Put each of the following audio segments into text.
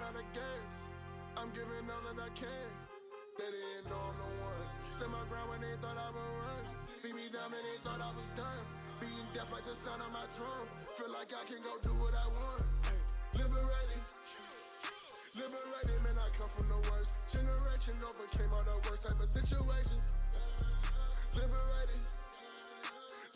out of gas. I'm giving all that I can. They didn't know I'm the one. Stood my ground when they thought I would run. Beat me down when they thought I was done. Beating death like the sound of my drum. Feel like I can go do what I want. Hey, liberated. Liberated, man, I come from the worst. Generation overcame all the worst type of situations. Liberated.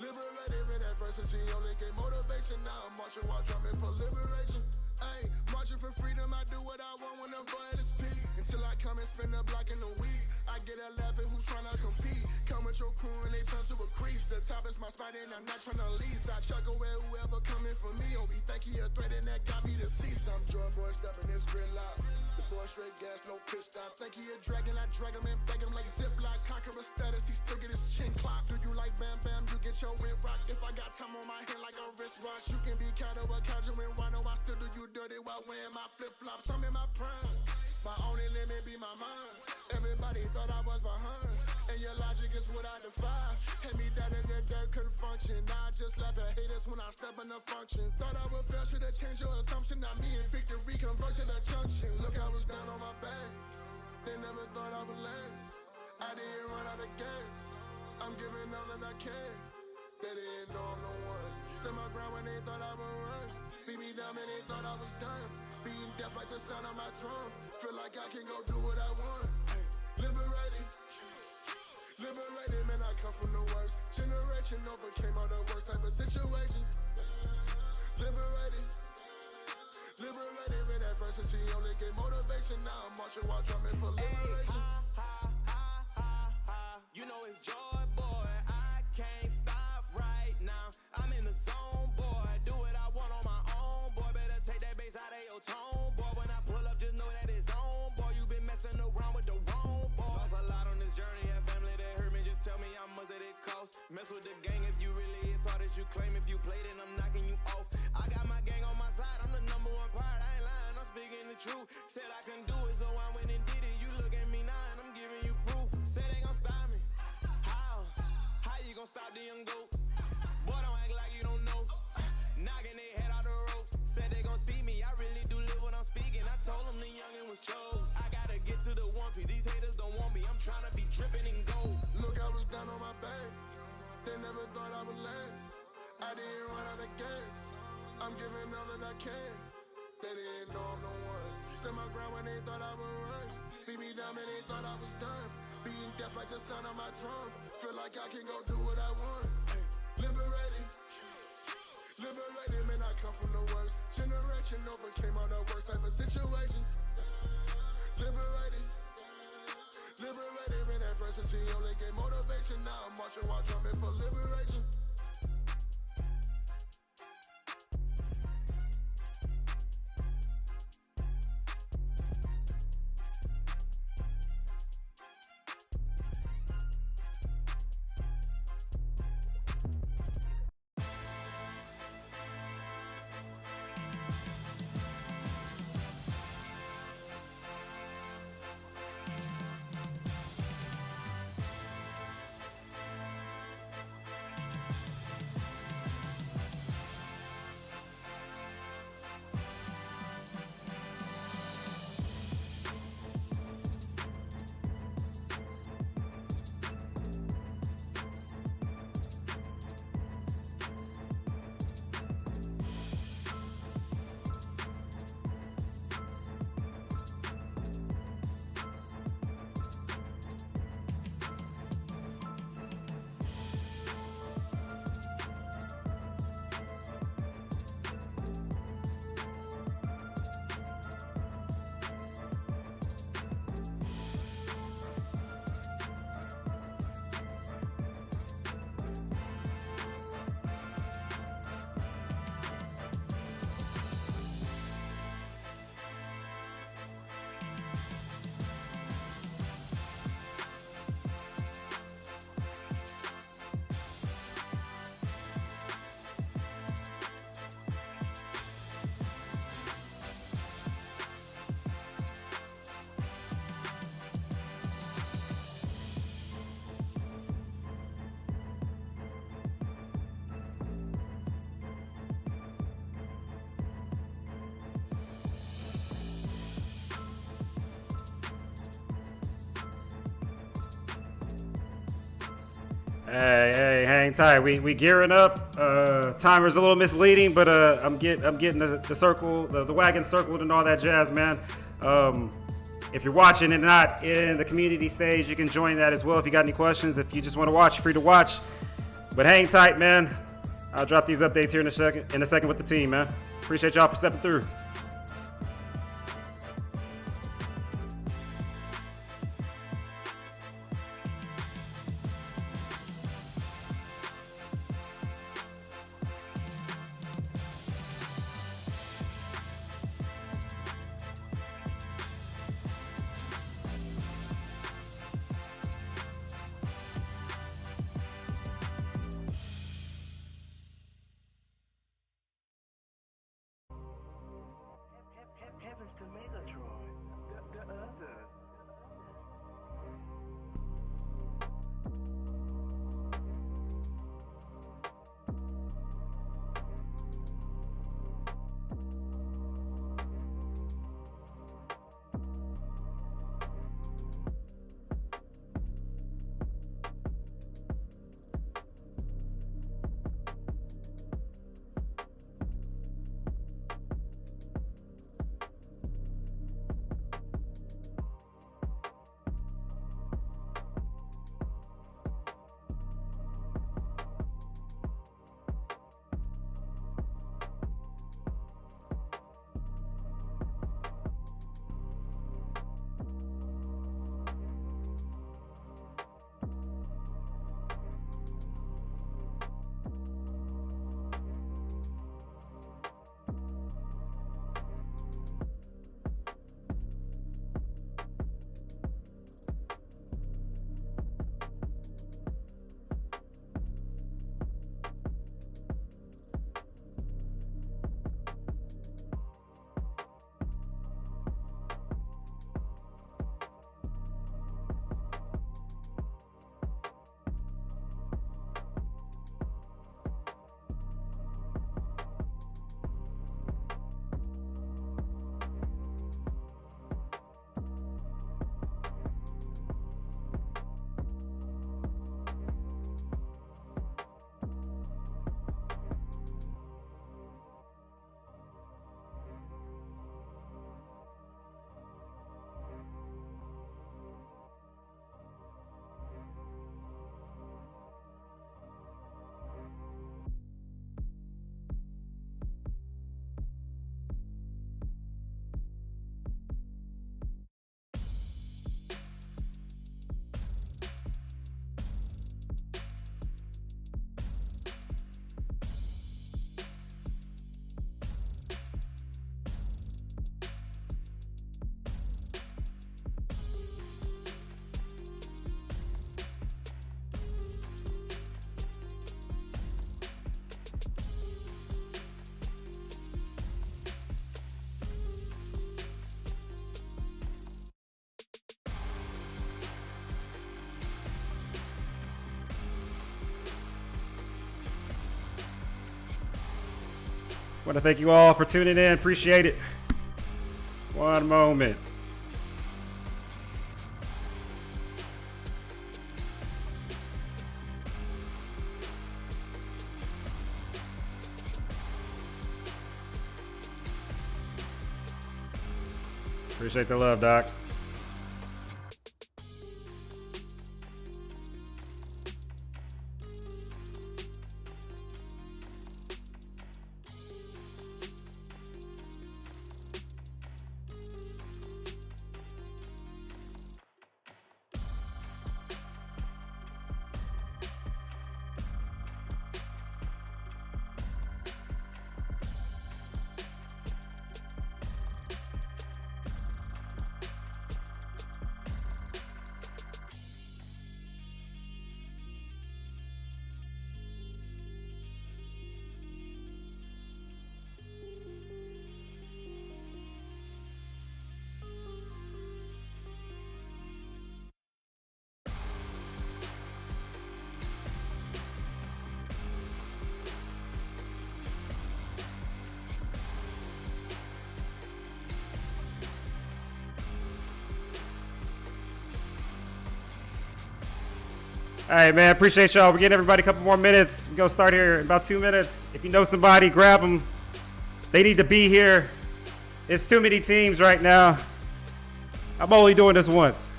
Liberated, man, adversity only gave motivation. Now I'm marching while drumming for liberation. Ayy, marching for freedom, I do what I want when the boy at his peak. Until I come and spin the block in a week. I get a laughing who's trying to compete. Come with your crew and they turn to a crease. The top is my spot and I'm not trying to lease. I chuckle at whoever coming for me. Oh, he think he a threat and that got me to cease. I'm drug boy stepping this gridlock. The boy straight gas, no pit stop. Think he a dragon, I drag him and bag him like Ziploc. Conqueror status, he still get his chin clock. Do you like bam bam, you get your win rock. If I got time on my hand like a wristwatch, you can be cattle or conjuring wino. I still do you dirty while wearing my flip-flops. I'm in my prime. My only limit be my mind. Everybody thought I was behind, and your logic is what I defy. Had me down in the dirt, couldn't function. Now I just laugh at haters when I step in the function. Thought I would fail, should've changed your assumption. Now me and victory convert to the junction. Look, I was down on my back. They never thought I would last. I didn't run out of gas. I'm giving all that I can. They didn't know I'm the one. Stood my ground when they thought I would run. Beat me down when they thought I was done. Beating death like the sound of my drum. Feel like I can go do what I want. Hey, liberated. Liberated, man, I come from the worst. Generation overcame all the worst type of situations. Liberated. Liberated, man, adversity only gave motivation. Now I'm marching while drumming for liberation. You know it's joy, boy. I can't stop right now. I'm in the zone, boy. Do what I want on my own, boy. Better take that bass out of your tone, boy. When I pull up, just know that it's on, boy. You been messing around with the wrong, boy. Lost a lot on this journey. Have family that hurt me. Just tell me how much that it costs. Mess with the gang if you really, it's all that you claim. If you play, then I'm knocking you off. I got my gang on my side. I'm the number one part. I ain't lying. I'm speaking the truth. Said I can do it, so I went and did it. You look at me now, and I'm giving you proof. Said they gon' stop me. How you gon' stop the young goat? Boy, don't act like you don't know. Knocking their head out the ropes. Said they gon' see me, I really do live what I'm speaking. I told them the youngin' was chose. I gotta get to the one piece. These haters don't want me, I'm tryna be drippin' in gold. Look, I was down on my back. They never thought I would last. I didn't run out of gas. I'm giving all that I can. They didn't know I'm the one. Stood my ground when they thought I would run. Beat me down when they thought I was done. Beating death like the sound of my drum. Feel like I can go do what I want. Hey, liberated. Liberated, man, I come from the worst. Generation overcame all the worst type of situations. Liberated. Liberated, man, adversity only gave motivation. Now I'm marching while drumming for liberation. Hey, hang tight. We gearing up. Timer's a little misleading, but I'm getting the circle, the wagon circled and all that jazz, man. If you're watching and not in the community stage, you can join that as well. If you got any questions, if you just want to watch, free to watch. But hang tight, man. I'll drop these updates here in a second with the team, man. Appreciate y'all for stepping through. Heavens to Megatron, the other. Want to thank you all for tuning in. Appreciate it. One moment. Appreciate the love, Doc. All right, man. Appreciate y'all. We're getting everybody a couple more minutes. We're going to start here in about 2 minutes. If you know somebody, grab them. They need to be here. It's too many teams right now. I'm only doing this once.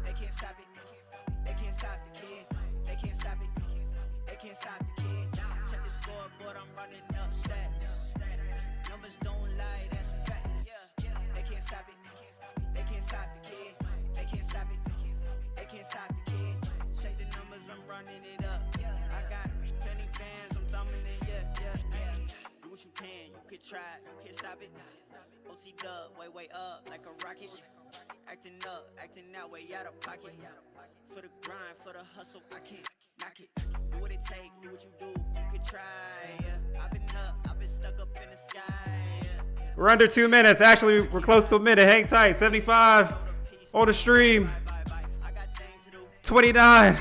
They can't stop it. They can't stop the kid. They can't stop it. They can't stop the kid. Check the scoreboard, I'm running up stats. Numbers don't lie, that's facts. They can't stop it. They can't stop the kid. They can't stop it. They can't stop the kid. Check the numbers, I'm running it up. I got plenty bands, I'm thumbing it, Do what you can try, you can't stop it. OC dub, way up like a rocket. Acting up, acting that way out of pocket. For the grind, for the hustle, I can't knock it. Do what it take, do what you do, you could try. I've been up, I've been stuck up in the sky. We're under 2 minutes. Actually, we're close to a minute. Hang tight. 75 on the stream. 29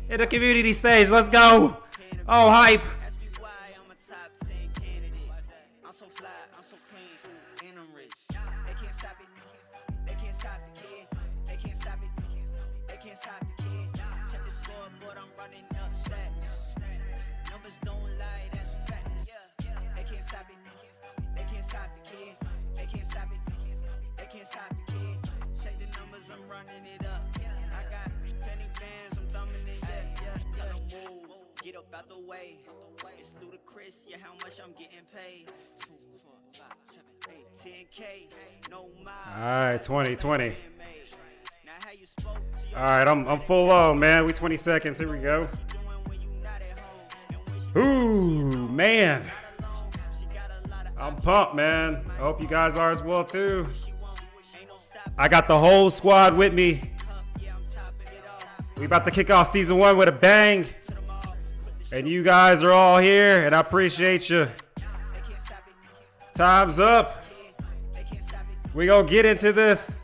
in the community stage. Let's go. Oh, hype. Ask me why I'm a top 10 candidate. I'm so fly, I'm so clean, and I'm rich. They can't stop it. They can't stop the kid. They can't stop it. They can't stop the kid. Check the scoreboard, I'm running up stats. Numbers don't lie, that's facts. They can't stop it. They can't stop the kid. They can't stop it. They can't stop the kid. Check the numbers, I'm running it up. I got plenty bands, I'm thumbing it, Tell them move, get up out the way. It's ludicrous, how much I'm getting paid. 2, 4, 5, 7, 8, 10K. No miles. All right, 2020. Now how you spoke to your All right, I'm full on, man. We 20 seconds. Here we go. doing when you not at home. And when she Ooh, man. alone, she got a lot of I'm pumped, man. I hope you guys are as well, too. she want. Ain't no stop I got the whole squad with me. up, I'm topping it off. We about to kick off season 1 with a bang. And you guys are all here, and I appreciate you. They can't stop it. Time's up. They can't stop it. We gonna get into this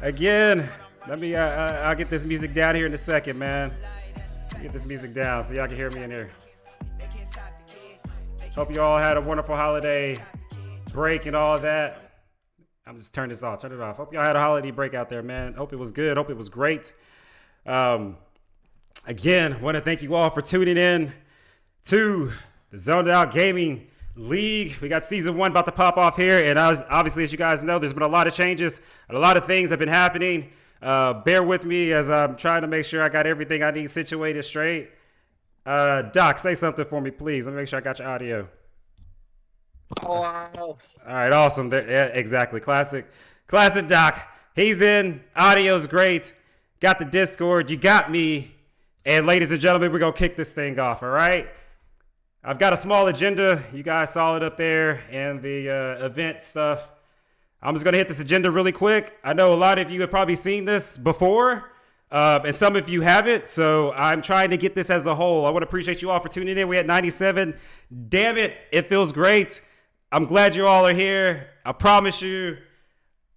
again. Let me. I'll get this music down here in a second, man. Get this music down so y'all can hear me in here. They can't stop the kid. Hope you all had a wonderful holiday break and all that. I'm just turn this off. Turn it off. Hope y'all had a holiday break out there, man. Hope it was good. Hope it was great. Again, want to thank you all for tuning in to the Zoned Out Gaming League. We got season 1 about to pop off here, and obviously, as you guys know, there's been a lot of changes and a lot of things have been happening. Bear with me as I'm trying to make sure I got everything I need situated straight. Doc, say something for me, please. Let me make sure I got your audio. Wow. All right, awesome. There, yeah, exactly. Classic Doc. He's in. Audio's great. Got the Discord. You got me. And ladies and gentlemen, we're going to kick this thing off, all right? I've got a small agenda. You guys saw it up there and the event stuff. I'm just going to hit this agenda really quick. I know a lot of you have probably seen this before, and some of you haven't, so I'm trying to get this as a whole. I want to appreciate you all for tuning in. We had 97. Damn it, it feels great. I'm glad you all are here. I promise you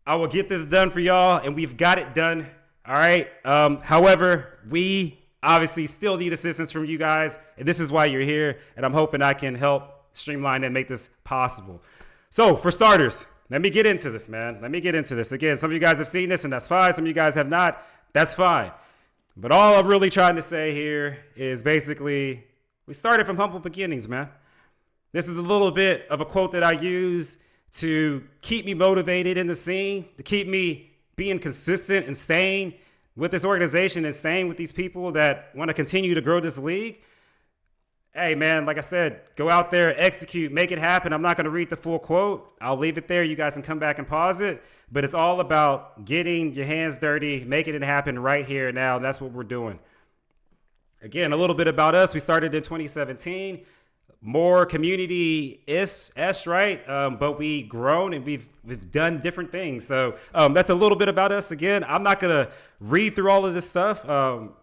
I will get this done for y'all, and we've got it done, all right? However, we obviously still need assistance from you guys, and this is why you're here, and I'm hoping I can help streamline and make this possible. So, for starters, let me get into this, man. Let me get into this. Again, some of you guys have seen this, and that's fine. Some of you guys have not. That's fine. But all I'm really trying to say here is basically, we started from humble beginnings, man. This is a little bit of a quote that I use to keep me motivated in the scene, to keep me being consistent and staying with this organization and staying with these people that want to continue to grow this league. Hey, man, like I said, go out there, execute, make it happen. I'm not going to read the full quote. I'll leave it there. You guys can come back and pause it. But it's all about getting your hands dirty, making it happen right here and now. That's what we're doing. Again, a little bit about us. We started in 2017. More community-ish, right? But we've grown and we've done different things. So that's a little bit about us. Again, I'm not going to read through all of this stuff.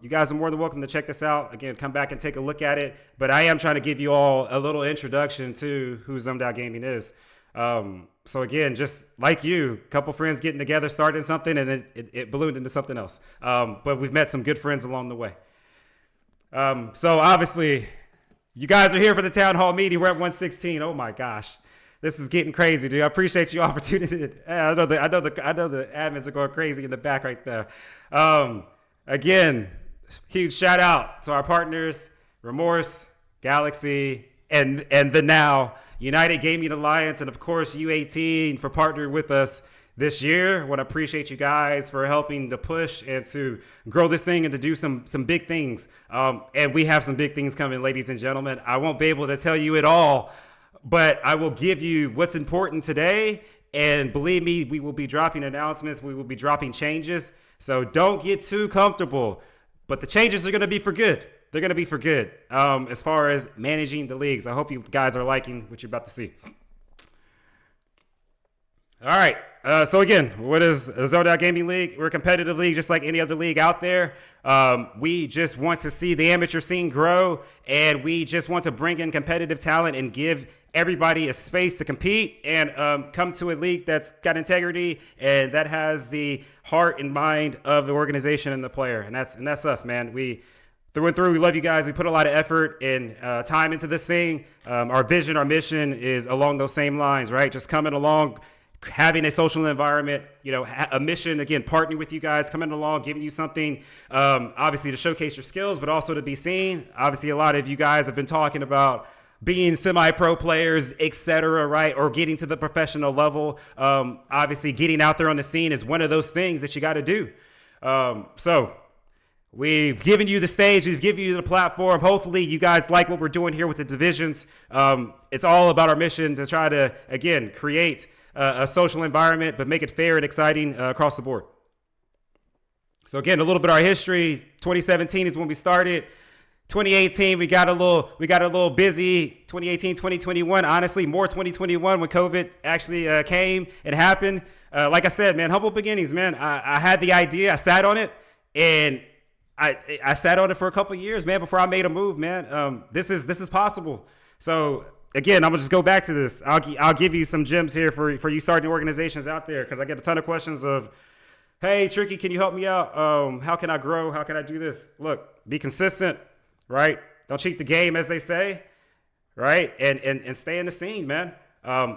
You guys are more than welcome to check this out. Again, come back and take a look at it. But I am trying to give you all a little introduction to who Zoned Out Gaming is. So again, just like you, a couple friends getting together, starting something, and then it ballooned into something else. But we've met some good friends along the way. So obviously, you guys are here for the town hall meeting. We're at 116. Oh my gosh, this is getting crazy, dude. I appreciate your opportunity. I know the admins are going crazy in the back right there. Again, huge shout out to our partners, Remorse, Galaxy, and the now United Gaming Alliance, and of course U18 for partnering with us this year. I want to appreciate you guys for helping to push and to grow this thing and to do some big things. And we have some big things coming, ladies and gentlemen. I won't be able to tell you it all, but I will give you what's important today. And believe me, we will be dropping announcements. We will be dropping changes. So don't get too comfortable. But the changes are going to be for good. They're going to be for good as far as managing the leagues. I hope you guys are liking what you're about to see. All right. So again, what is a Zoned Out Gaming League? We're a competitive league just like any other league out there. We just want to see the amateur scene grow, and we just want to bring in competitive talent and give everybody a space to compete and come to a league that's got integrity and that has the heart and mind of the organization and the player. And that's us, man. We through and through, we love you guys. We put a lot of effort and time into this thing. Our vision, our mission is along those same lines, right? Just coming along, having a social environment, a mission, again, partnering with you guys, coming along, giving you something, obviously to showcase your skills, but also to be seen. Obviously, a lot of you guys have been talking about being semi-pro players, etc., right? Or getting to the professional level. Obviously, getting out there on the scene is one of those things that you got to do. So we've given you the stage. We've given you the platform. Hopefully, you guys like what we're doing here with the divisions. It's all about our mission to try to, again, create a social environment, but make it fair and exciting across the board. So again, a little bit of our history. 2017 is when we started. 2018, we got a little busy. 2018, 2021, honestly, more 2021 when COVID actually came and happened. Like I said, man, humble beginnings, man. I had the idea, I sat on it, and I sat on it for a couple of years, man, before I made a move, man. This is possible. So again, I'm gonna just go back to this. I'll give you some gems here for you starting organizations out there, because I get a ton of questions of, hey, Tricky, can you help me out? How can I grow? How can I do this? Look, be consistent, right? Don't cheat the game, as they say, right? And stay in the scene, man.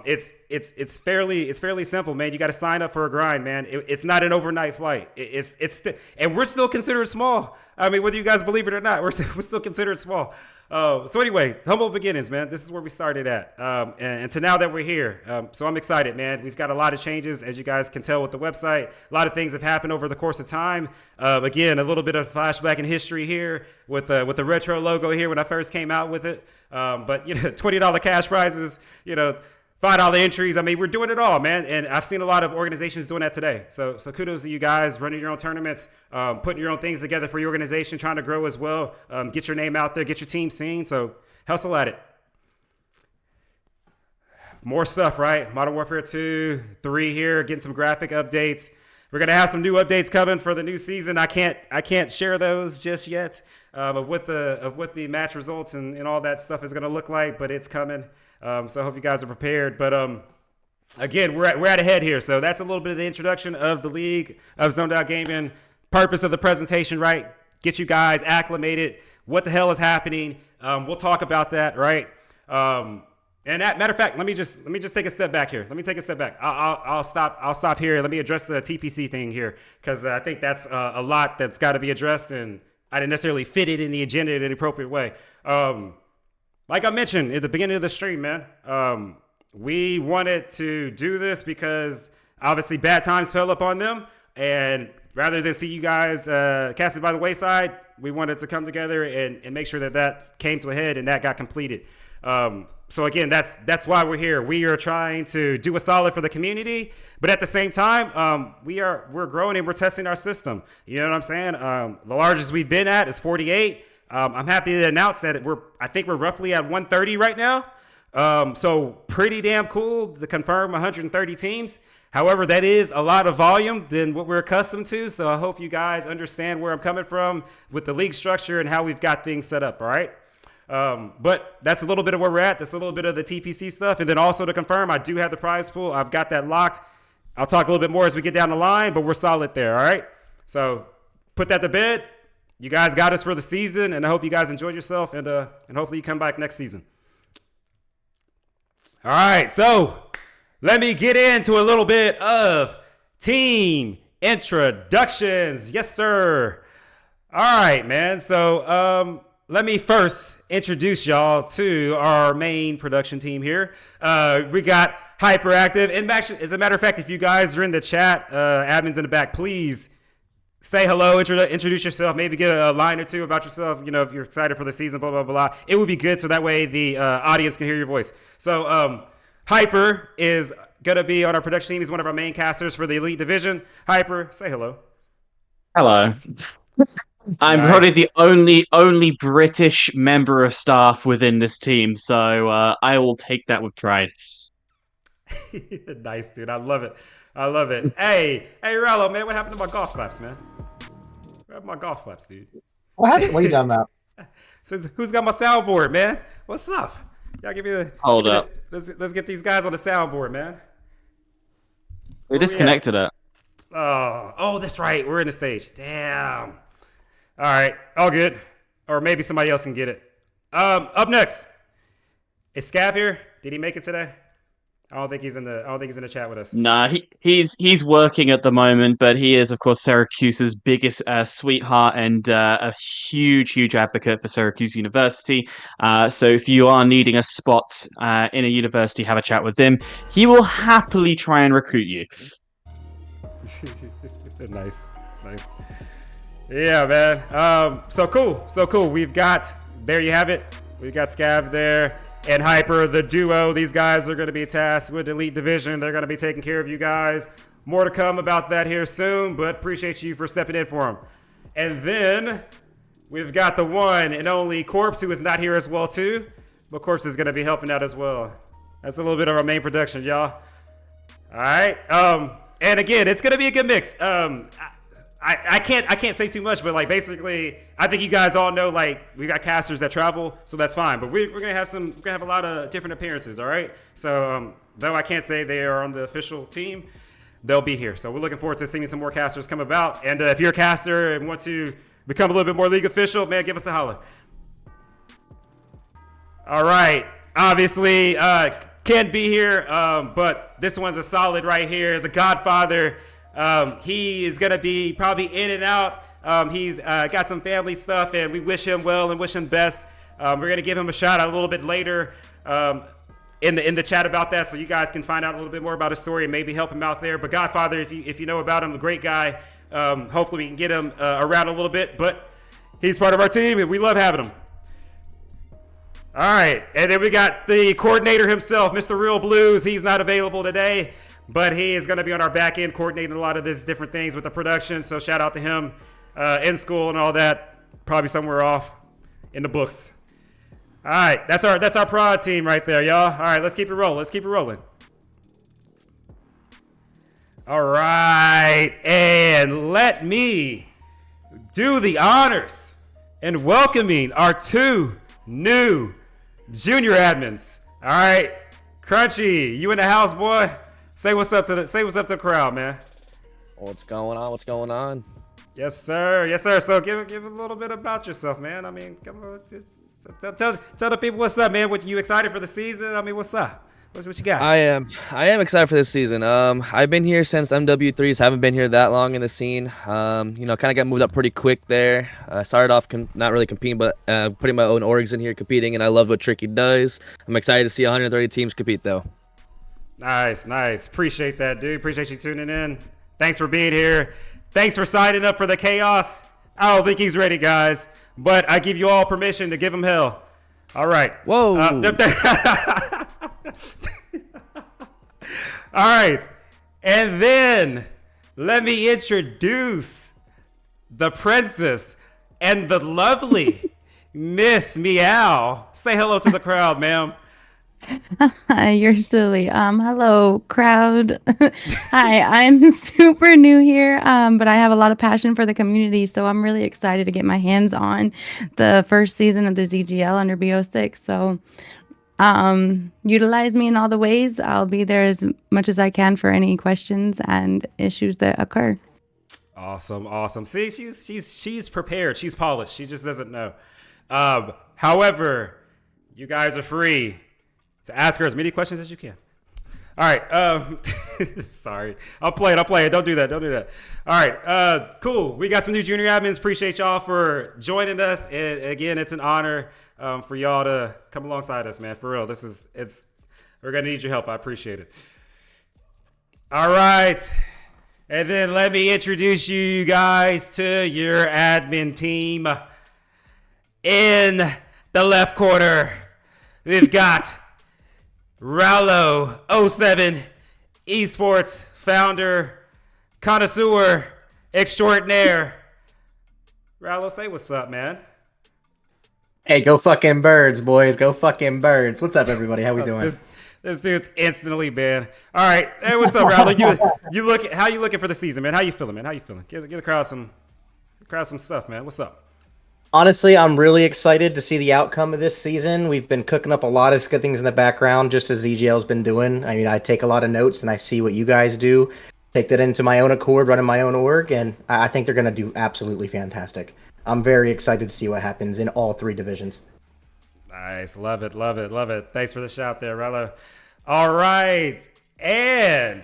It's fairly simple, man. You got to sign up for a grind, man. It's not an overnight flight. And we're still considered small. I mean, whether you guys believe it or not, we're still considered small. So anyway, humble beginnings, man. This is where we started at, and to now that we're here. So I'm excited, man. We've got a lot of changes, as you guys can tell with the website. A lot of things have happened over the course of time. Again, a little bit of flashback in history here with the retro logo here when I first came out with it. But $20 cash prizes, $5 entries. I mean, we're doing it all, man. And I've seen a lot of organizations doing that today. So kudos to you guys running your own tournaments, putting your own things together for your organization, trying to grow as well. Get your name out there, get your team seen. So hustle at it. More stuff, right? Modern Warfare 2, 3 here, getting some graphic updates. We're gonna have some new updates coming for the new season. I can't share those just yet of what the match results and all that stuff is gonna look like, but it's coming. So I hope you guys are prepared. But again, we're at a head here. So that's a little bit of the introduction of the league of Zoned Out Gaming. Purpose of the presentation, right? Get you guys acclimated. What the hell is happening? We'll talk about that, right? And that matter of fact, let me just take a step back here. Let me take a step back. I'll stop here. Let me address the TPC thing here, because I think that's a lot that's got to be addressed, and I didn't necessarily fit it in the agenda in an appropriate way. Like I mentioned at the beginning of the stream, man, we wanted to do this because obviously bad times fell upon them, and rather than see you guys casted by the wayside, we wanted to come together and make sure that came to a head and that got completed. So again, that's why we're here. We are trying to do a solid for the community, but at the same time, we're growing and we're testing our system. You know what I'm saying? The largest we've been at is 48. I'm happy to announce that I think we're roughly at 130 right now. So pretty damn cool to confirm 130 teams. However, that is a lot of volume than what we're accustomed to. So I hope you guys understand where I'm coming from with the league structure and how we've got things set up. All right. But that's a little bit of where we're at. That's a little bit of the TPC stuff. And then also to confirm, I do have the prize pool. I've got that locked. I'll talk a little bit more as we get down the line, but we're solid there, all right? So put that to bed. You guys got us for the season, and I hope you guys enjoyed yourself, and hopefully you come back next season. All right, so let me get into a little bit of team introductions. Yes, sir. All right, man. So let me first introduce y'all to our main production team here. We got Hyperactive. And actually, as a matter of fact, if you guys are in the chat, admins in the back, please say hello, introduce yourself, maybe get a line or two about yourself, you know, if you're excited for the season, blah, blah, blah. It would be good so that way the audience can hear your voice. So Hyper is going to be on our production team. He's one of our main casters for the Elite Division. Hyper, say hello. Hello. I'm Nice. probably the only British member of staff within this team, so I will take that with pride. Nice, dude. I love it. I love it. Hey, Rallo, man, what happened to my golf claps, man? What happened to my golf claps, dude? What happened? What are you talking about? So who's got my soundboard, man? What's up? Y'all give me the Hold up. Let's get these guys on the soundboard, man. We disconnected it. Oh, that's right. We're in the stage. Damn. All right, all good. Or maybe somebody else can get it. Up next, is Scav here? Did he make it today? I don't think he's in the chat with us. Nah, he's working at the moment, but he is, of course, Syracuse's biggest sweetheart and a huge advocate for Syracuse University. So if you are needing a spot in a university, have a chat with him. He will happily try and recruit you. Nice. Yeah, man. So cool. There you have it. We've got Scav there. And Hyper, the duo, these guys are going to be tasked with Elite Division. They're going to be taking care of you guys. More to come about that here soon, but appreciate you for stepping in for them. And then we've got the one and only Corpse, who is not here as well, too. But Corpse is going to be helping out as well. That's a little bit of our main production, y'all. All right. And again, it's going to be a good mix. I can't say too much, but like basically, I think you guys all know like we got casters that travel, so that's fine. But we're gonna have a lot of different appearances, all right? So though I can't say they are on the official team, they'll be here. So we're looking forward to seeing some more casters come about. And if you're a caster and want to become a little bit more league official, man, give us a holler. All right, obviously can't be here, but this one's a solid right here. The Godfather. He is going to be probably in and out. He's got some family stuff, and we wish him well and wish him best. We're going to give him a shout out a little bit later in the chat about that, so you guys can find out a little bit more about his story and maybe help him out there. But Godfather, if you know about him, a great guy. Hopefully we can get him around a little bit, but he's part of our team, and we love having him. All right, and then we got the coordinator himself, Mr. Real Blues. He's not available today, but he is going to be on our back end coordinating a lot of this different things with the production. So shout out to him in school and all that. Probably somewhere off in the books. All right, that's our prod team right there, y'all. All right, let's keep it rolling. All right, and let me do the honors in welcoming our two new junior admins. All right, Crunchy, you in the house, boy? Say what's up to the crowd, man. What's going on? Yes, sir. So give a little bit about yourself, man. I mean, come on, tell the people what's up, man. What, you excited for the season? I mean, what's up? What you got? I am excited for this season. I've been here since MW3s. Haven't been here that long in the scene. Kind of got moved up pretty quick there. I started off not really competing, but putting my own orgs in here competing, and I love what Tricky does. I'm excited to see 130 teams compete, though. Nice. Appreciate that, dude. Appreciate you tuning in. Thanks for being here. Thanks for signing up for the chaos. I don't think he's ready, guys, but I give you all permission to give him hell. All right. Whoa. All right. And then let me introduce the princess and the lovely Miss Meow. Say hello to the crowd, ma'am. You're silly. Hello, crowd. Hi, I'm super new here, but I have a lot of passion for the community, so I'm really excited to get my hands on the first season of the ZGL under BO6. So, utilize me in all the ways. I'll be there as much as I can for any questions and issues that occur. Awesome. See, she's prepared. She's polished. She just doesn't know. However, you guys are free to ask her as many questions as you can. All right. Sorry. I'll play it. Don't do that. All right. Cool. We got some new junior admins. Appreciate y'all for joining us. And again, it's an honor for y'all to come alongside us, man. For real. We're going to need your help. I appreciate it. All right. And then let me introduce you guys to your admin team. In the left corner, we've got Raulo 07 Esports founder, connoisseur extraordinaire. Raulo, say what's up, man. Hey, go fucking birds, boys. Go fucking birds. What's up, everybody? How we doing? This dude's instantly banned. All right. Hey, what's up, Raulo? How you looking for the season, man? How you feeling, man? Give the crowd some stuff, man. What's up? Honestly, I'm really excited to see the outcome of this season. We've been cooking up a lot of good things in the background, just as ZGL's been doing. I mean, I take a lot of notes and I see what you guys do. Take that into my own accord, running my own org, and I think they're going to do absolutely fantastic. I'm very excited to see what happens in all three divisions. Nice. Love it. Thanks for the shout there, Raulo. All right. And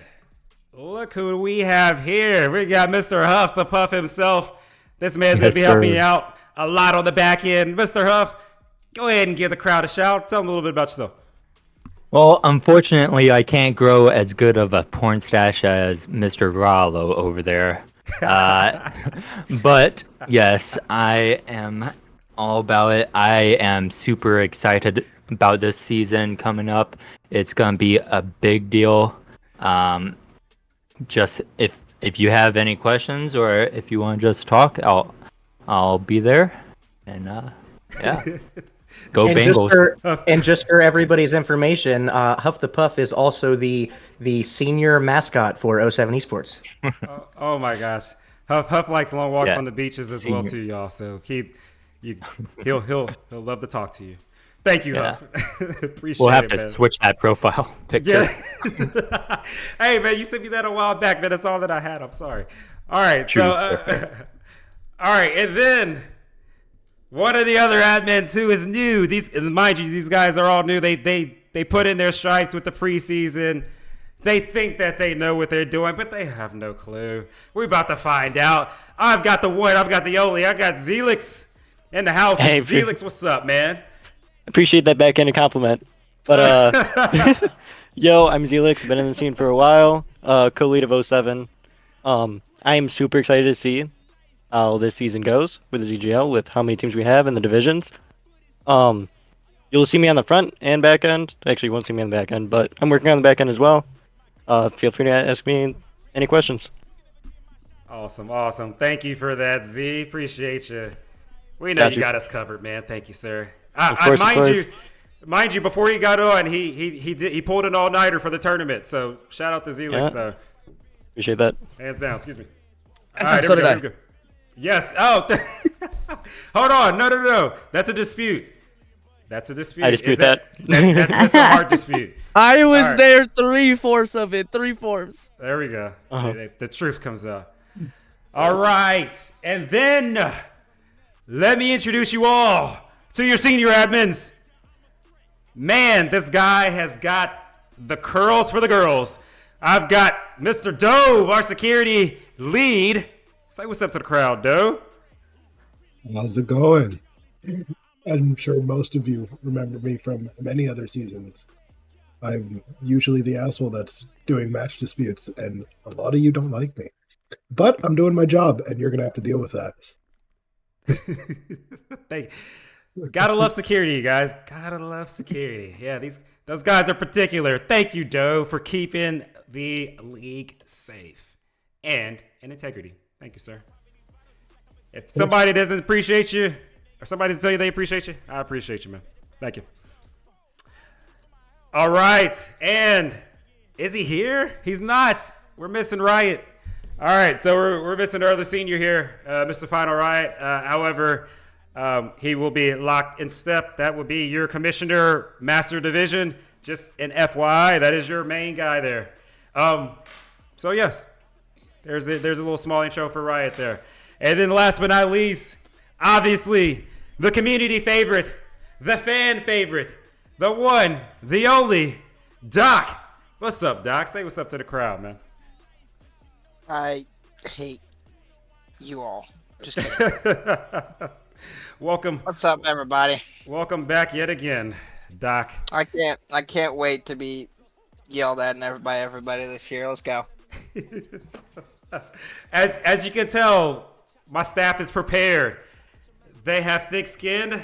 look who we have here. We got Mr. Huff, the Puff himself. This man's going to be helping out a lot on the back end. Mr. Huff, go ahead and give the crowd a shout. Tell them a little bit about yourself. Well, unfortunately, I can't grow as good of a porn stash as Mr. Rallo over there. But yes, I am all about it. I am super excited about this season coming up. It's gonna be a big deal. Just if you have any questions or if you want to just talk, I'll be there. And yeah, go and Bengals! Just for everybody's information, Huff the Puff is also the senior mascot for 07 Esports. Oh my gosh, Huff likes long walks on the beaches as well too, y'all. So he'll love to talk to you. Thank you, Huff. Appreciate it. We'll have to man. switch that profile picture. Yeah. Hey man, you sent me that a while back, man. That's all that I had. I'm sorry. All right, True. All right, and then one of the other admins who is new. Mind you, these guys are all new. They put in their stripes with the preseason. They think that they know what they're doing, but they have no clue. We're about to find out. I've got the one. I've got the only. I got Zelix in the house. Hey, Zelix, what's up, man? Appreciate that backhanded compliment. But yo, I'm Zelix. Been in the scene for a while. Co-lead of 07. I am super excited to see how this season goes with the ZGL, with how many teams we have in the divisions. You'll see me on the front and back end. Actually, you won't see me on the back end, but I'm working on the back end as well. Feel free to ask me any questions. Awesome. Thank you for that, Z. Appreciate you. We know you got us covered, man. Thank you, sir. Of course. Mind you, before he got on, he pulled an all-nighter for the tournament. So shout out to Zelix, though. Appreciate that. Hands down. Excuse me. All right, So here we go. Yes. Oh, hold on. No. That's a dispute. I dispute that. That's a hard dispute. I was there 3/4 of it. 3/4. There we go. The truth comes out. All right. And then let me introduce you all to your senior admins. Man, this guy has got the curls for the girls. I've got Mr. Dove, our security lead. Say what's up to the crowd, Dove. How's it going? I'm sure most of you remember me from many other seasons. I'm usually the asshole that's doing match disputes, and a lot of you don't like me. But I'm doing my job, and you're going to have to deal with that. Gotta love security, guys. Gotta love security. Yeah, those guys are particular. Thank you, Doe, for keeping the league safe and in integrity. Thank you, sir. If somebody doesn't appreciate you, or somebody doesn't tell you they appreciate you, I appreciate you, man. Thank you. All right. And is he here? He's not. We're missing Riot. All right. So we're missing our other senior here, Mr. Final Riot. However, he will be locked in step. That would be your commissioner, Master Division. Just an FYI, that is your main guy there. So yes, there's a little small intro for Riot there. And then last but not least, obviously, the community favorite, the fan favorite, the one, the only, Doc. What's up, Doc? Say what's up to the crowd, man. I hate you all. Just kidding. Welcome. What's up, everybody? Welcome back yet again, Doc. I can't wait to be yelled at by everybody this year. Let's go. As you can tell, my staff is prepared. They have thick skin.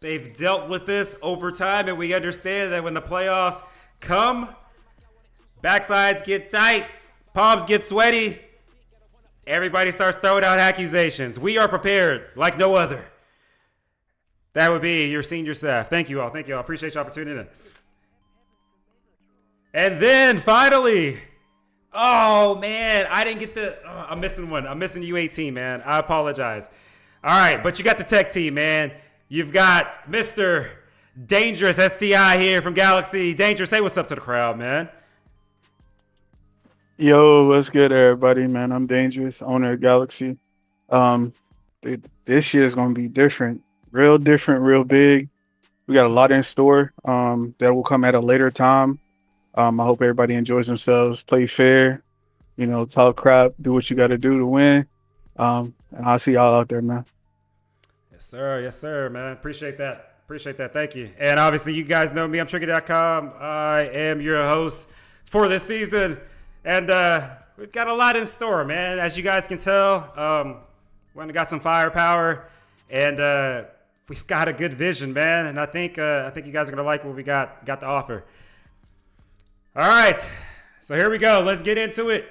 They've dealt with this over time, and we understand that when the playoffs come, backsides get tight, palms get sweaty, everybody starts throwing out accusations. We are prepared like no other. That would be your senior staff. Thank you all. Thank you all. Appreciate y'all for tuning in. And then finally, oh man, I didn't get I'm missing one. I'm missing U18, man. I apologize. All right, but you got the tech team, man. You've got Mr. Dangerous STI here from Galaxy. Dangerous, say what's up to the crowd, man. Yo, what's good, everybody, man? I'm Dangerous, owner of Galaxy. This year is going to be different, real big. We got a lot in store that will come at a later time. I hope everybody enjoys themselves, play fair, talk crap, do what you got to do to win. And I'll see y'all out there, man. Yes, sir, man. Appreciate that. Thank you. And obviously, you guys know me. I'm Trigger.com. I am your host for this season. And we've got a lot in store, man. As you guys can tell, we got some firepower. And we've got a good vision, man. And I think you guys are going to like what we got to offer. All right. So here we go. Let's get into it.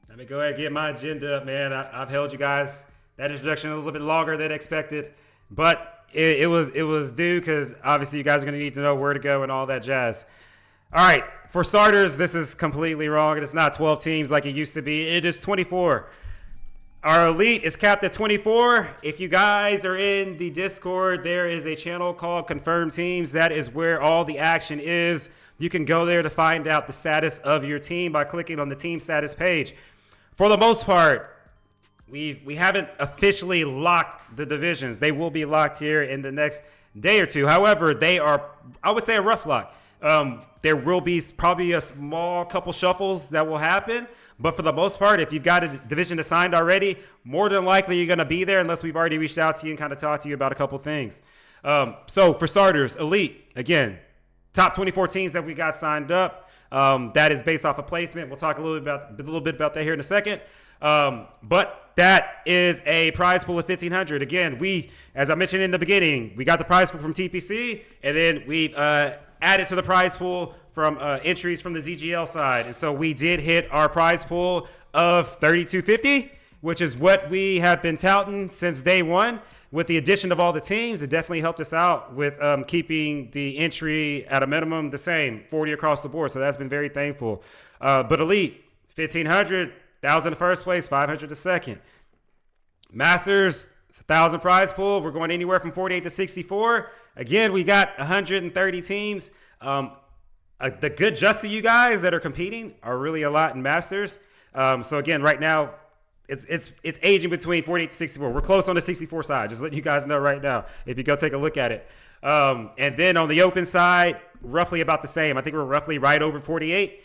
Let me go ahead and get my agenda up, man. I've held you guys that introduction a little bit longer than expected, but it was due because obviously you guys are going to need to know where to go and all that jazz. All right, for starters, this is completely wrong, and it's not 12 teams like it used to be. It is 24. Our elite is capped at 24. If you guys are in the Discord, there is a channel called Confirmed Teams. That is where all the action is. You can go there to find out the status of your team by clicking on the team status page. For the most part, we haven't officially locked the divisions. They will be locked here in the next day or two. However, they are, I would say, a rough lock. There will be probably a small couple shuffles that will happen. But for the most part, if you've got a division assigned already, more than likely you're going to be there unless we've already reached out to you and kind of talked to you about a couple things. So for starters, Elite, again, top 24 teams that we got signed up. That is based off of placement. We'll talk a little bit about that here in a second. But that is a prize pool of 1,500. Again, as I mentioned in the beginning, we got the prize pool from TPC, and then we've added to the prize pool from entries from the ZGL side. And so we did hit our prize pool of 3,250, which is what we have been touting since day one. With the addition of all the teams, it definitely helped us out with keeping the entry at a minimum the same, 40 across the board. So that's been very thankful. But Elite, 1,500. 1,000 to first place, 500 to second. Masters, it's 1,000 prize pool. We're going anywhere from 48 to 64. Again, we got 130 teams. The good just of you guys that are competing are really a lot in Masters. So again, right now, it's aging between 48 to 64. We're close on the 64 side. Just letting you guys know right now if you go take a look at it. And then on the open side, roughly about the same. I think we're roughly right over 48.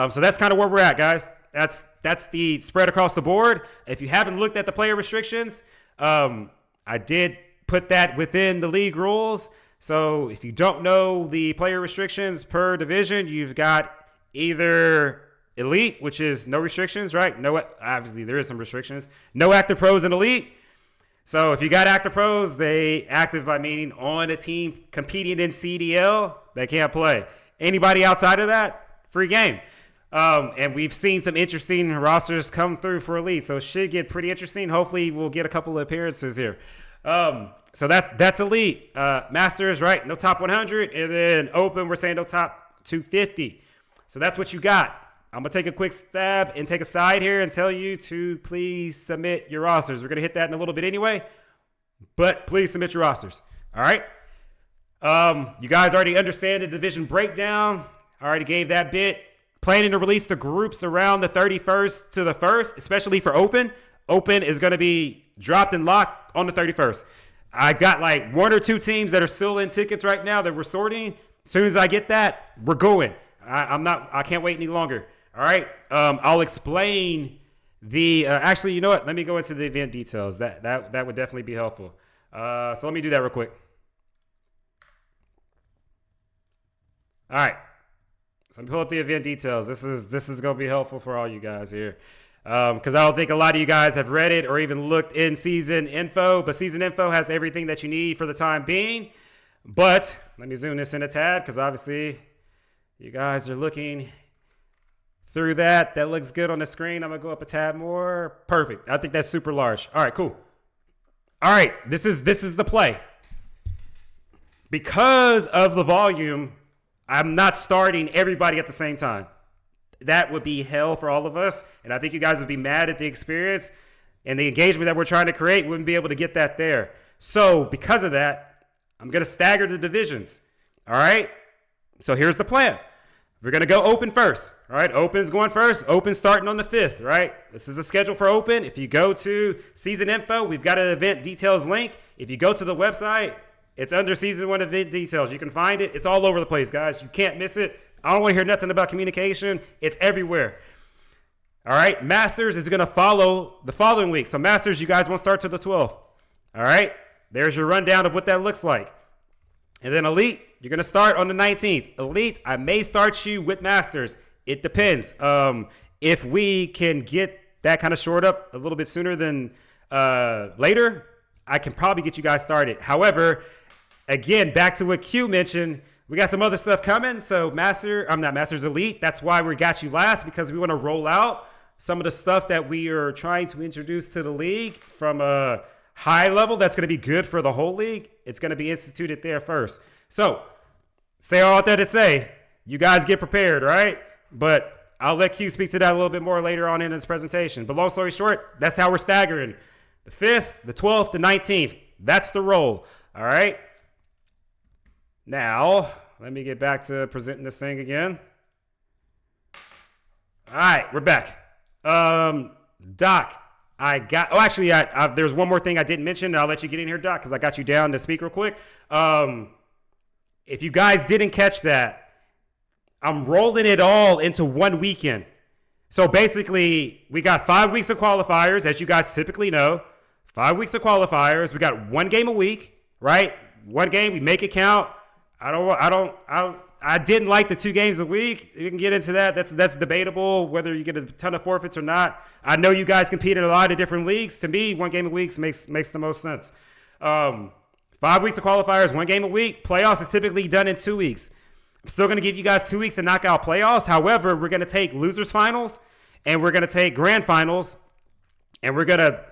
So that's kind of where we're at, guys. That's the spread across the board. If you haven't looked at the player restrictions, I did put that within the league rules. So if you don't know the player restrictions per division, you've got either Elite, which is no restrictions, right? No, obviously there is some restrictions. No active pros in Elite. So if you got active pros, they active by meaning on a team competing in CDL, they can't play. Anybody outside of that, free game. And we've seen some interesting rosters come through for Elite, so it should get pretty interesting. Hopefully we'll get a couple of appearances here. So that's elite. Masters, right? No top 100, and then open. We're saying no top 250. So that's what you got. I'm gonna take a quick stab and take a side here and tell you to please submit your rosters. We're gonna hit that in a little bit anyway, but please submit your rosters. All right. You guys already understand the division breakdown. I already gave that bit. Planning to release the groups around the 31st to the 1st, especially for Open. Open is going to be dropped and locked on the 31st. I got like 1 or 2 teams that are still in tickets right now that we're sorting. As soon as I get that, we're going. I can't wait any longer. All right. I'll explain the. Actually, you know what? Let me go into the event details. That would definitely be helpful. So let me do that real quick. All right. So I'm pull up the event details. This is going to be helpful for all you guys here. Because I don't think a lot of you guys have read it or even looked in season info. But season info has everything that you need for the time being. But let me zoom this in a tad because obviously you guys are looking through that. That looks good on the screen. I'm going to go up a tab more. Perfect. I think that's super large. All right, cool. All right, this is the play. Because of the volume, I'm not starting everybody at the same time. That would be hell for all of us. And I think you guys would be mad at the experience and the engagement that we're trying to create. Wouldn't be able to get that there. So because of that, I'm going to stagger the divisions. All right. So here's the plan. We're going to go open first. All right. Open's going first. Open starting on the 5th. Right. This is a schedule for open. If you go to season info, we've got an event details link. If you go to the website, it's under season 1 event details. You can find it. It's all over the place, guys. You can't miss it. I don't want to hear nothing about communication. It's everywhere. All right. Masters is going to follow the following week. So Masters, you guys won't start till the 12th. All right. There's your rundown of what that looks like. And then Elite, you're going to start on the 19th. Elite, I may start you with Masters. It depends. If we can get that kind of short up a little bit sooner than later, I can probably get you guys started. However, again, back to what Q mentioned, we got some other stuff coming. So I'm not Masters Elite. That's why we got you last, because we want to roll out some of the stuff that we are trying to introduce to the league from a high level that's going to be good for the whole league. It's going to be instituted there first. So say all that to say, you guys get prepared, right? But I'll let Q speak to that a little bit more later on in his presentation. But long story short, that's how we're staggering. The 5th, the 12th, the 19th. That's the roll. All right. Now, let me get back to presenting this thing again. All right, we're back. Doc, there's one more thing I didn't mention. I'll let you get in here, Doc, because I got you down to speak real quick. If you guys didn't catch that, I'm rolling it all into one weekend. So basically, we got 5 weeks of qualifiers, as you guys typically know. 5 weeks of qualifiers. We got one game a week, right? One game, we make it count. I didn't like the 2 games a week. You can get into that. That's debatable whether you get a ton of forfeits or not. I know you guys compete in a lot of different leagues. To me, one game a week makes the most sense. 5 weeks of qualifiers, one game a week. Playoffs is typically done in 2 weeks. I'm still going to give you guys 2 weeks to knock out playoffs. However, we're going to take losers finals and we're going to take grand finals and we're going to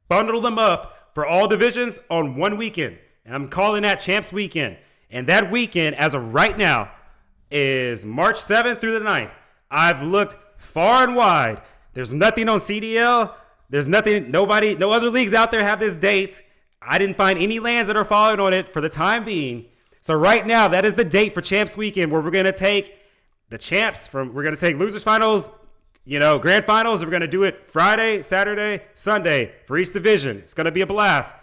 bundle them up for all divisions on one weekend. And I'm calling that Champs Weekend. And that weekend, as of right now, is March 7th through the 9th. I've looked far and wide. There's nothing on CDL. There's nothing, no other leagues out there have this date. I didn't find any lands that are following on it for the time being. So right now, that is the date for Champs Weekend, where we're going to take the champs we're going to take losers finals, grand finals, and we're going to do it Friday, Saturday, Sunday for each division. It's going to be a blast.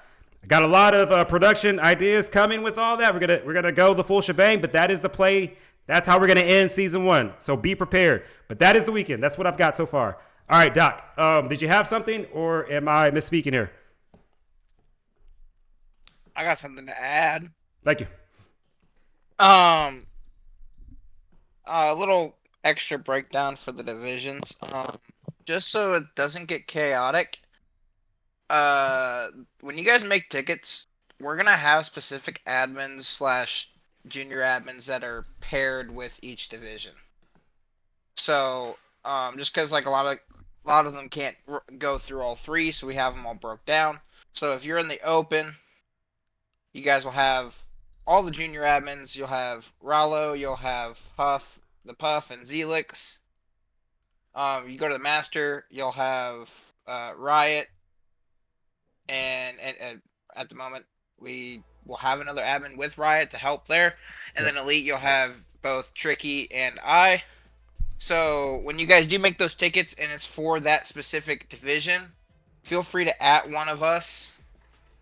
I got a lot of production ideas coming with all that. We're gonna go the full shebang, but that is the play. That's how we're gonna end season 1. So be prepared. But that is the weekend. That's what I've got so far. All right, Doc. Did you have something, or am I misspeaking here? I got something to add. Thank you. A little extra breakdown for the divisions. Just so it doesn't get chaotic. When you guys make tickets, we're gonna have specific admins / junior admins that are paired with each division. So, just because like a lot of them can't go through all 3, so we have them all broke down. So if you're in the open, You guys will have all the junior admins. You'll have Rallo, you'll have Huff, the Puff, and Zelix. You go to the master, you'll have Riot, and at the moment we will have another admin with Riot to help there, and then Elite you'll have both Tricky and I. So when you guys do make those tickets and it's for that specific division, feel free to @ one of us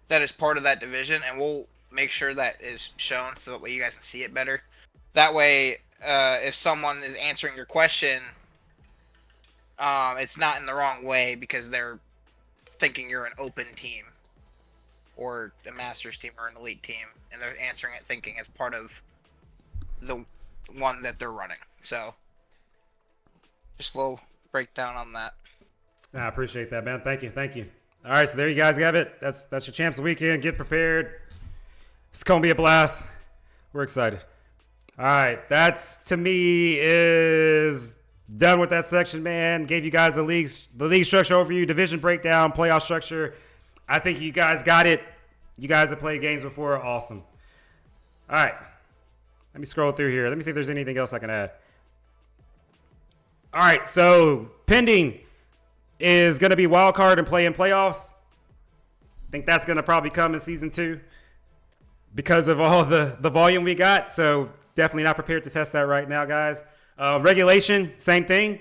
that is part of that division, and we'll make sure that is shown so that way you guys can see it better. That way, if someone is answering your question, it's not in the wrong way because they're thinking you're an open team or a masters team or an elite team, and they're answering it thinking it's part of the one that they're running. So just a little breakdown on that. I appreciate that, man. Thank you. All right, so there you guys have it. That's your Champs Weekend. Get prepared. It's gonna be a blast. We're excited. All right, that's to me is done with that section, man. Gave you guys the league structure overview, division breakdown, playoff structure. I think you guys got it. You guys have played games before. Awesome. All right, let me scroll through here. Let me see if there's anything else I can add. All right, so pending is going to be wild card and play in playoffs. I think that's going to probably come in season 2 because of all the volume we got. So definitely not prepared to test that right now, guys. Regulation, same thing.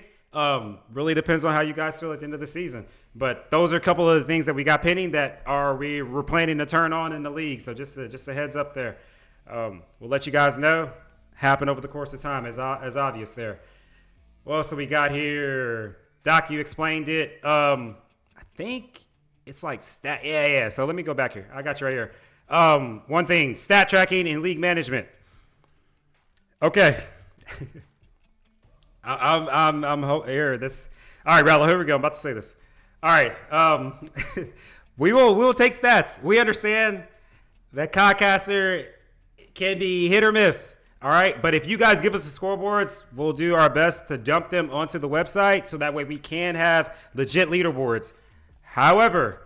Really depends on how you guys feel at the end of the season. But those are a couple of the things that we got pending that we're planning to turn on in the league. So just a heads up there. We'll let you guys know. Happen over the course of time, as obvious there. What else do we got here? Doc, you explained it. I think it's like stat. Yeah. So let me go back here. I got you right here. One thing, stat tracking and league management. Okay. I'm here. This. All right, Rallo, here we go. I'm about to say this. All right. We will take stats. We understand that Codcaster can be hit or miss. All right, but if you guys give us the scoreboards, we'll do our best to dump them onto the website so that way we can have legit leaderboards. However,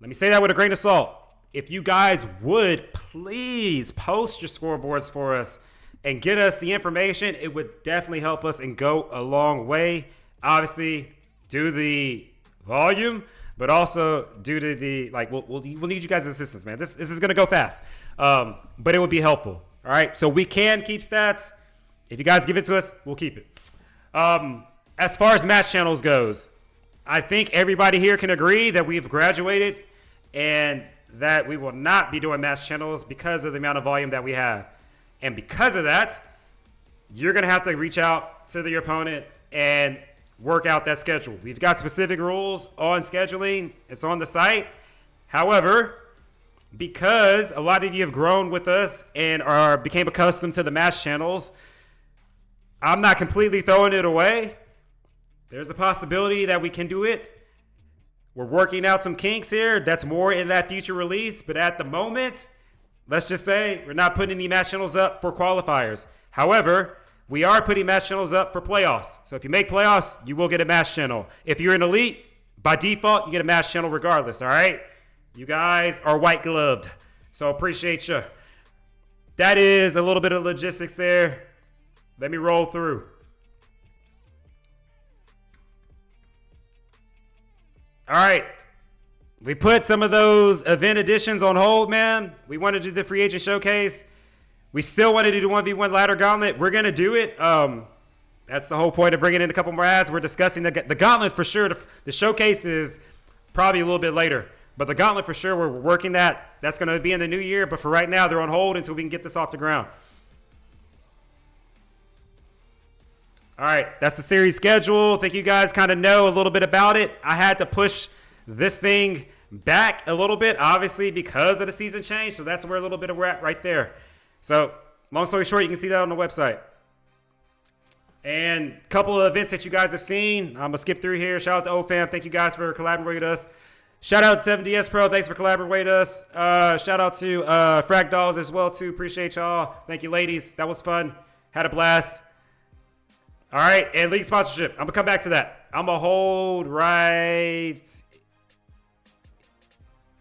let me say that with a grain of salt. If you guys would please post your scoreboards for us and get us the information, it would definitely help us and go a long way. Obviously, due to the volume, but also due to the, we'll need you guys' assistance, man. This is going to go fast, but it would be helpful. All right, so we can keep stats. If you guys give it to us, we'll keep it. As far as match channels goes, I think everybody here can agree that we've graduated and that we will not be doing match channels because of the amount of volume that we have. And because of that, you're going to have to reach out to your opponent and work out that schedule. We've got specific rules on scheduling. It's on the site. However, because a lot of you have grown with us and became accustomed to the match channels, I'm not completely throwing it away. There's a possibility that we can do it. We're working out some kinks here. That's more in that future release. But at the moment, let's just say we're not putting any match channels up for qualifiers. However, we are putting match channels up for playoffs. So if you make playoffs, you will get a match channel. If you're an elite, by default, you get a match channel regardless, all right? You guys are white gloved, so appreciate you. That is a little bit of logistics there. Let me roll through. All right. We put some of those event editions on hold, man. We wanted to do the free agent showcase. We still wanted to do 1v1 ladder gauntlet. We're going to do it. That's the whole point of bringing in a couple more ads. We're discussing the gauntlet for sure. The showcase is probably a little bit later. But the gauntlet for sure, we're working that. That's going to be in the new year. But for right now, they're on hold until we can get this off the ground. All right, that's the series schedule. I think you guys kind of know a little bit about it. I had to push this thing back a little bit, obviously, because of the season change. So that's where a little bit of we're at right there. So long story short, you can see that on the website. And a couple of events that you guys have seen. I'm going to skip through here. Shout out to OFAM. Thank you guys for collaborating with us. Shout out to 7DS Pro. Thanks for collaborating with us. Shout out to Frag Dolls as well, too. Appreciate y'all. Thank you, ladies. That was fun. Had a blast. All right. And league sponsorship. I'm going to come back to that. I'm going to hold right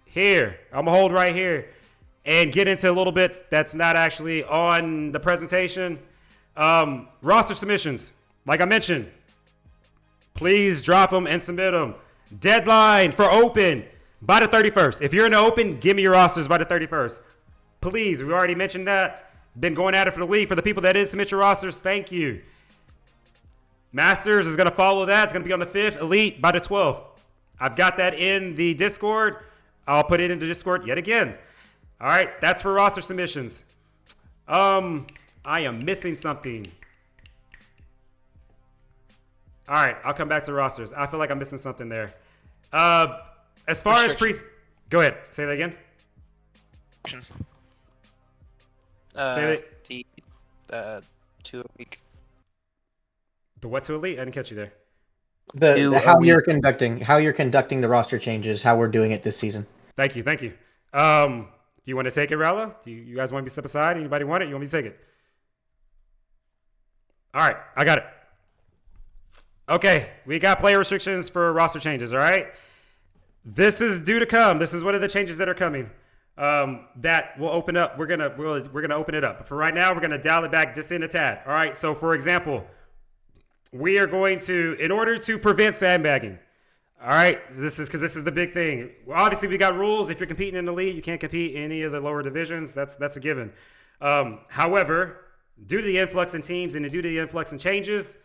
here. I'm going to hold right here. and get into a little bit that's not actually on the presentation. Roster submissions. Like I mentioned, please drop them and submit them. Deadline for open by the 31st. If you're in the open, give me your rosters by the 31st. Please, we already mentioned that. Been going at it for the league. For the people that did submit your rosters, thank you. Masters is going to follow that. It's going to be on the 5th. Elite by the 12th. I've got that in the Discord. I'll put it into Discord yet again. All right, that's for roster submissions. I am missing something. All right, I'll come back to rosters. I feel like I'm missing something there. As far as go ahead. Say that again. Say that. 2 a week. The what to elite? I didn't catch you there. How you're conducting the roster changes, how we're doing it this season. Thank you. Do you want to take it, Rallo? Do you guys want me to step aside? Anybody want it? You want me to take it? All right, I got it. Okay, we got player restrictions for roster changes. All right, this is due to come. This is one of the changes that are coming. That will open up. We're gonna open it up. But for right now, we're gonna dial it back just in a tad. All right. So for example, we are going to, in order to prevent sandbagging. All right. This is the big thing. Well, obviously, we got rules. If you're competing in the league, you can't compete in any of the lower divisions. That's a given. However, due to the influx in teams and due to the influx in changes,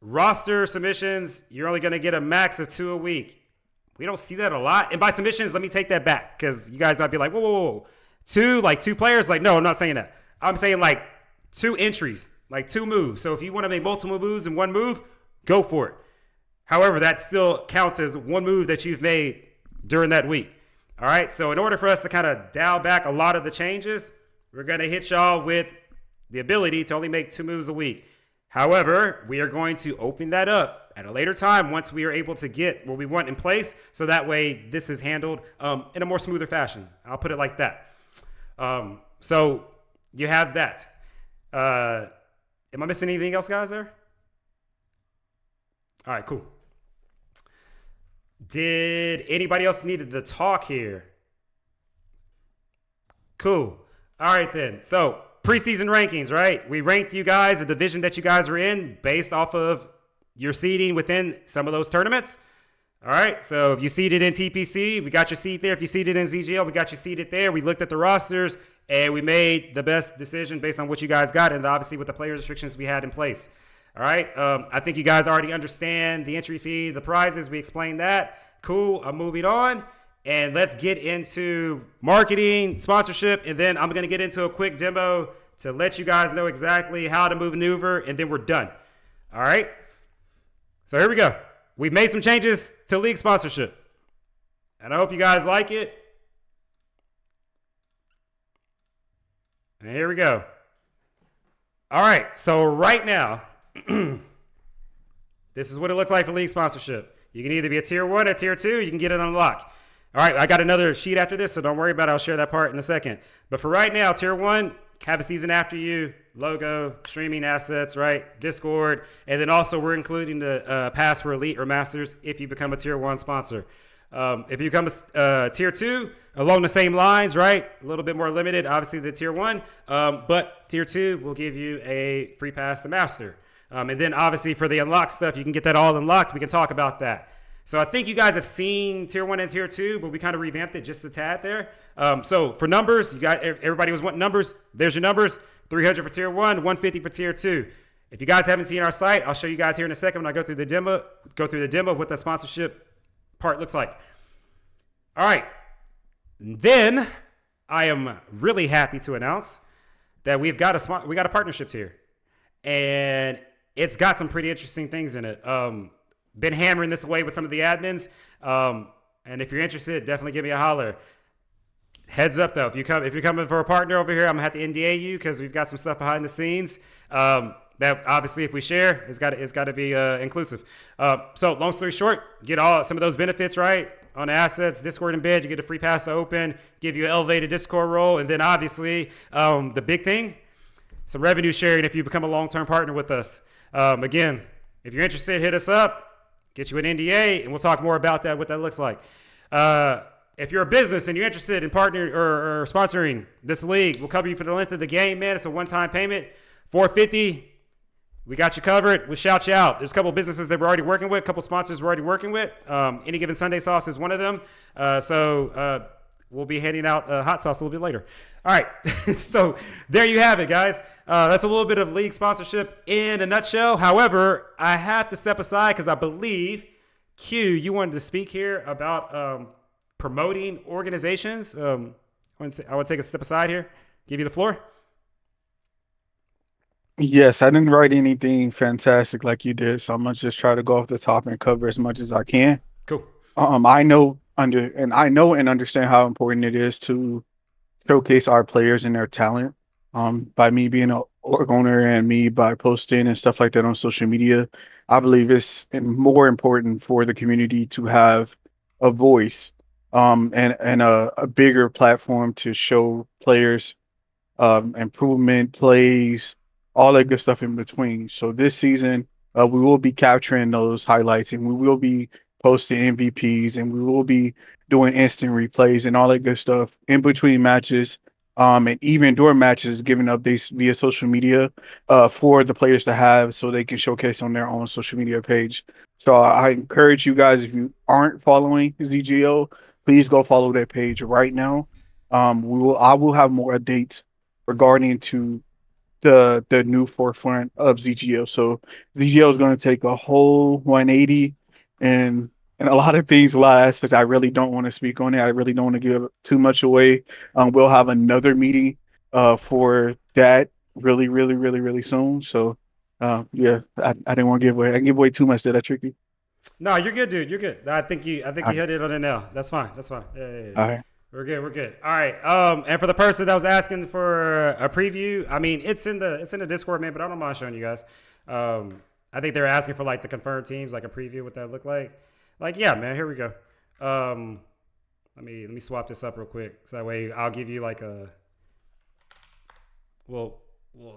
roster submissions, you're only going to get a max of 2 a week. We don't see that a lot. And by submissions, let me take that back because you guys might be like, whoa. 2 players? Like, no, I'm not saying that. I'm saying like 2 entries, like 2 moves. So if you want to make multiple moves in one move, go for it. However, that still counts as one move that you've made during that week. All right. So in order for us to kind of dial back a lot of the changes, we're going to hit y'all with the ability to only make 2 moves a week. However, we are going to open that up at a later time once we are able to get what we want in place. So that way this is handled in a more smoother fashion. I'll put it like that. So you have that. Am I missing anything else, guys, there? All right, cool. Did anybody else need to talk here? Cool. All right, then. So preseason rankings, right? We ranked you guys, the division that you guys are in, based off of your seeding within some of those tournaments. All right, so if you seeded in TPC, we got your seed there. If you seeded in ZGL, we got you seeded there. We looked at the rosters, and we made the best decision based on what you guys got and obviously with the player restrictions we had in place. All right, I think you guys already understand the entry fee, the prizes. We explained that. Cool, I'm moving on. And let's get into marketing, sponsorship, and then I'm going to get into a quick demo to let you guys know exactly how to maneuver, and then we're done. All right? So here we go. We've made some changes to league sponsorship, and I hope you guys like it. And here we go. All right, so right now, this is what it looks like for league sponsorship. You can either be a tier 1 or tier 2. You can get it unlocked. All right, I got another sheet after this, so don't worry about it. I'll share that part in a second. But for right now, tier 1, have a season after you, logo, streaming assets, right? Discord. And then also we're including the pass for elite or masters if you become a tier 1 sponsor. If you become a tier 2, along the same lines, right? A little bit more limited, obviously, the tier 1. But tier 2 will give you a free pass to master. And then obviously for the unlocked stuff, you can get that all unlocked. We can talk about that. So I think you guys have seen tier 1 and tier 2, but we kind of revamped it just a tad there. So for numbers, you got everybody was wanting numbers. There's your numbers: 300 for tier 1, 150 for tier 2. If you guys haven't seen our site, I'll show you guys here in a second when I go through the demo. Of what the sponsorship part looks like. All right. Then I am really happy to announce that we got a partnership tier, and it's got some pretty interesting things in it. Been hammering this away with some of the admins. And if you're interested, definitely give me a holler. Heads up though, if you're coming for a partner over here, I'm gonna have to NDA you because we've got some stuff behind the scenes. That obviously if we share, it's got to be inclusive. So long story short, get some of those benefits right on the assets, Discord embed, you get a free pass to open, give you an elevated Discord role, and then obviously the big thing, some revenue sharing if you become a long-term partner with us. Again, if you're interested, hit us up. Get you an NDA, and we'll talk more about that, what that looks like. And if you're a business and you're interested in partnering or sponsoring this league, we'll cover you for the length of the game, man. It's a one-time payment, $450. We got you covered. We'll shout you out. There's a couple of businesses that we're already working with, a couple of sponsors we're already working with. Any Given Sunday Sauce is one of them. So we'll be handing out hot sauce a little bit later. All right. So there you have it, guys. That's a little bit of league sponsorship in a nutshell. However, I have to step aside because I believe, Q, you wanted to speak here about promoting organizations. I want to take a step aside here. Give you the floor. Yes, I didn't write anything fantastic like you did, so I'm gonna just try to go off the top and cover as much as I can. Cool. I know and understand how important it is to showcase our players and their talent. By me being a org owner and me by posting and stuff like that on social media, I believe it's more important for the community to have a voice, and a bigger platform to show players improvement, plays, all that good stuff in between. So this season, we will be capturing those highlights, and we will be posting MVPs, and we will be doing instant replays and all that good stuff in between matches, and even during matches, giving updates via social media for the players to have so they can showcase on their own social media page. So I encourage you guys, if you aren't following ZGO, please go follow that page right now. I will have more updates regarding to the new forefront of ZGO. So ZGO is going to take a whole 180 and a lot of things, a lot of aspects. I really don't want to speak on it. I really don't want to give too much away. We'll have another meeting for that really, really, really, really soon. So yeah, I didn't want to give away. I can give away too much. Did that tricky? No, you're good, dude. You're good. I think you hit it on the nail. That's fine. That's fine. Yeah. All right. We're good. We're good. All right. And for the person that was asking for a preview, I mean, it's in the Discord, man. But I don't mind showing you guys. I think they're asking for like the confirmed teams, like a preview, what that look like. Like, yeah, man. Here we go. Let me swap this up real quick, so that way I'll give you like a. We'll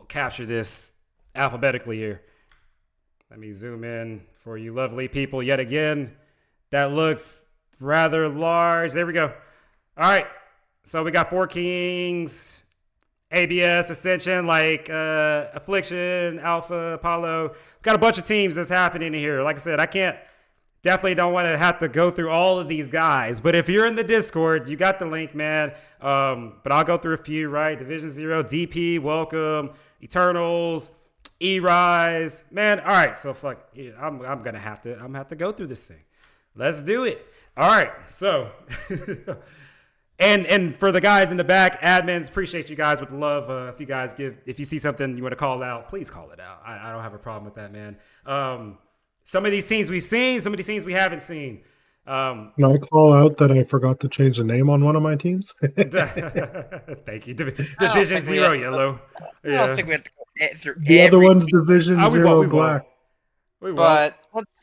capture this alphabetically here. Let me zoom in for you lovely people yet again. That looks rather large. There we go. All right. So we got Four Kings, ABS, Ascension, like Affliction, Alpha, Apollo. We've got a bunch of teams that's happening here. Like I said, definitely don't want to have to go through all of these guys. But if you're in the Discord, you got the link, man. But I'll go through a few, right? Division 0, DP, welcome, Eternals, E-Rise. Man, all right. So fuck, yeah, I'm gonna have to go through this thing. Let's do it. All right. So and for the guys in the back, admins, appreciate you guys with the love. If you see something you want to call out, please call it out. I don't have a problem with that, man. Some of these teams we've seen, some of these teams we haven't seen. Can I call out that I forgot to change the name on one of my teams? Thank you. Division 0 yellow. I don't think we have to go through The other every one's team. Division We 0 won't. black. But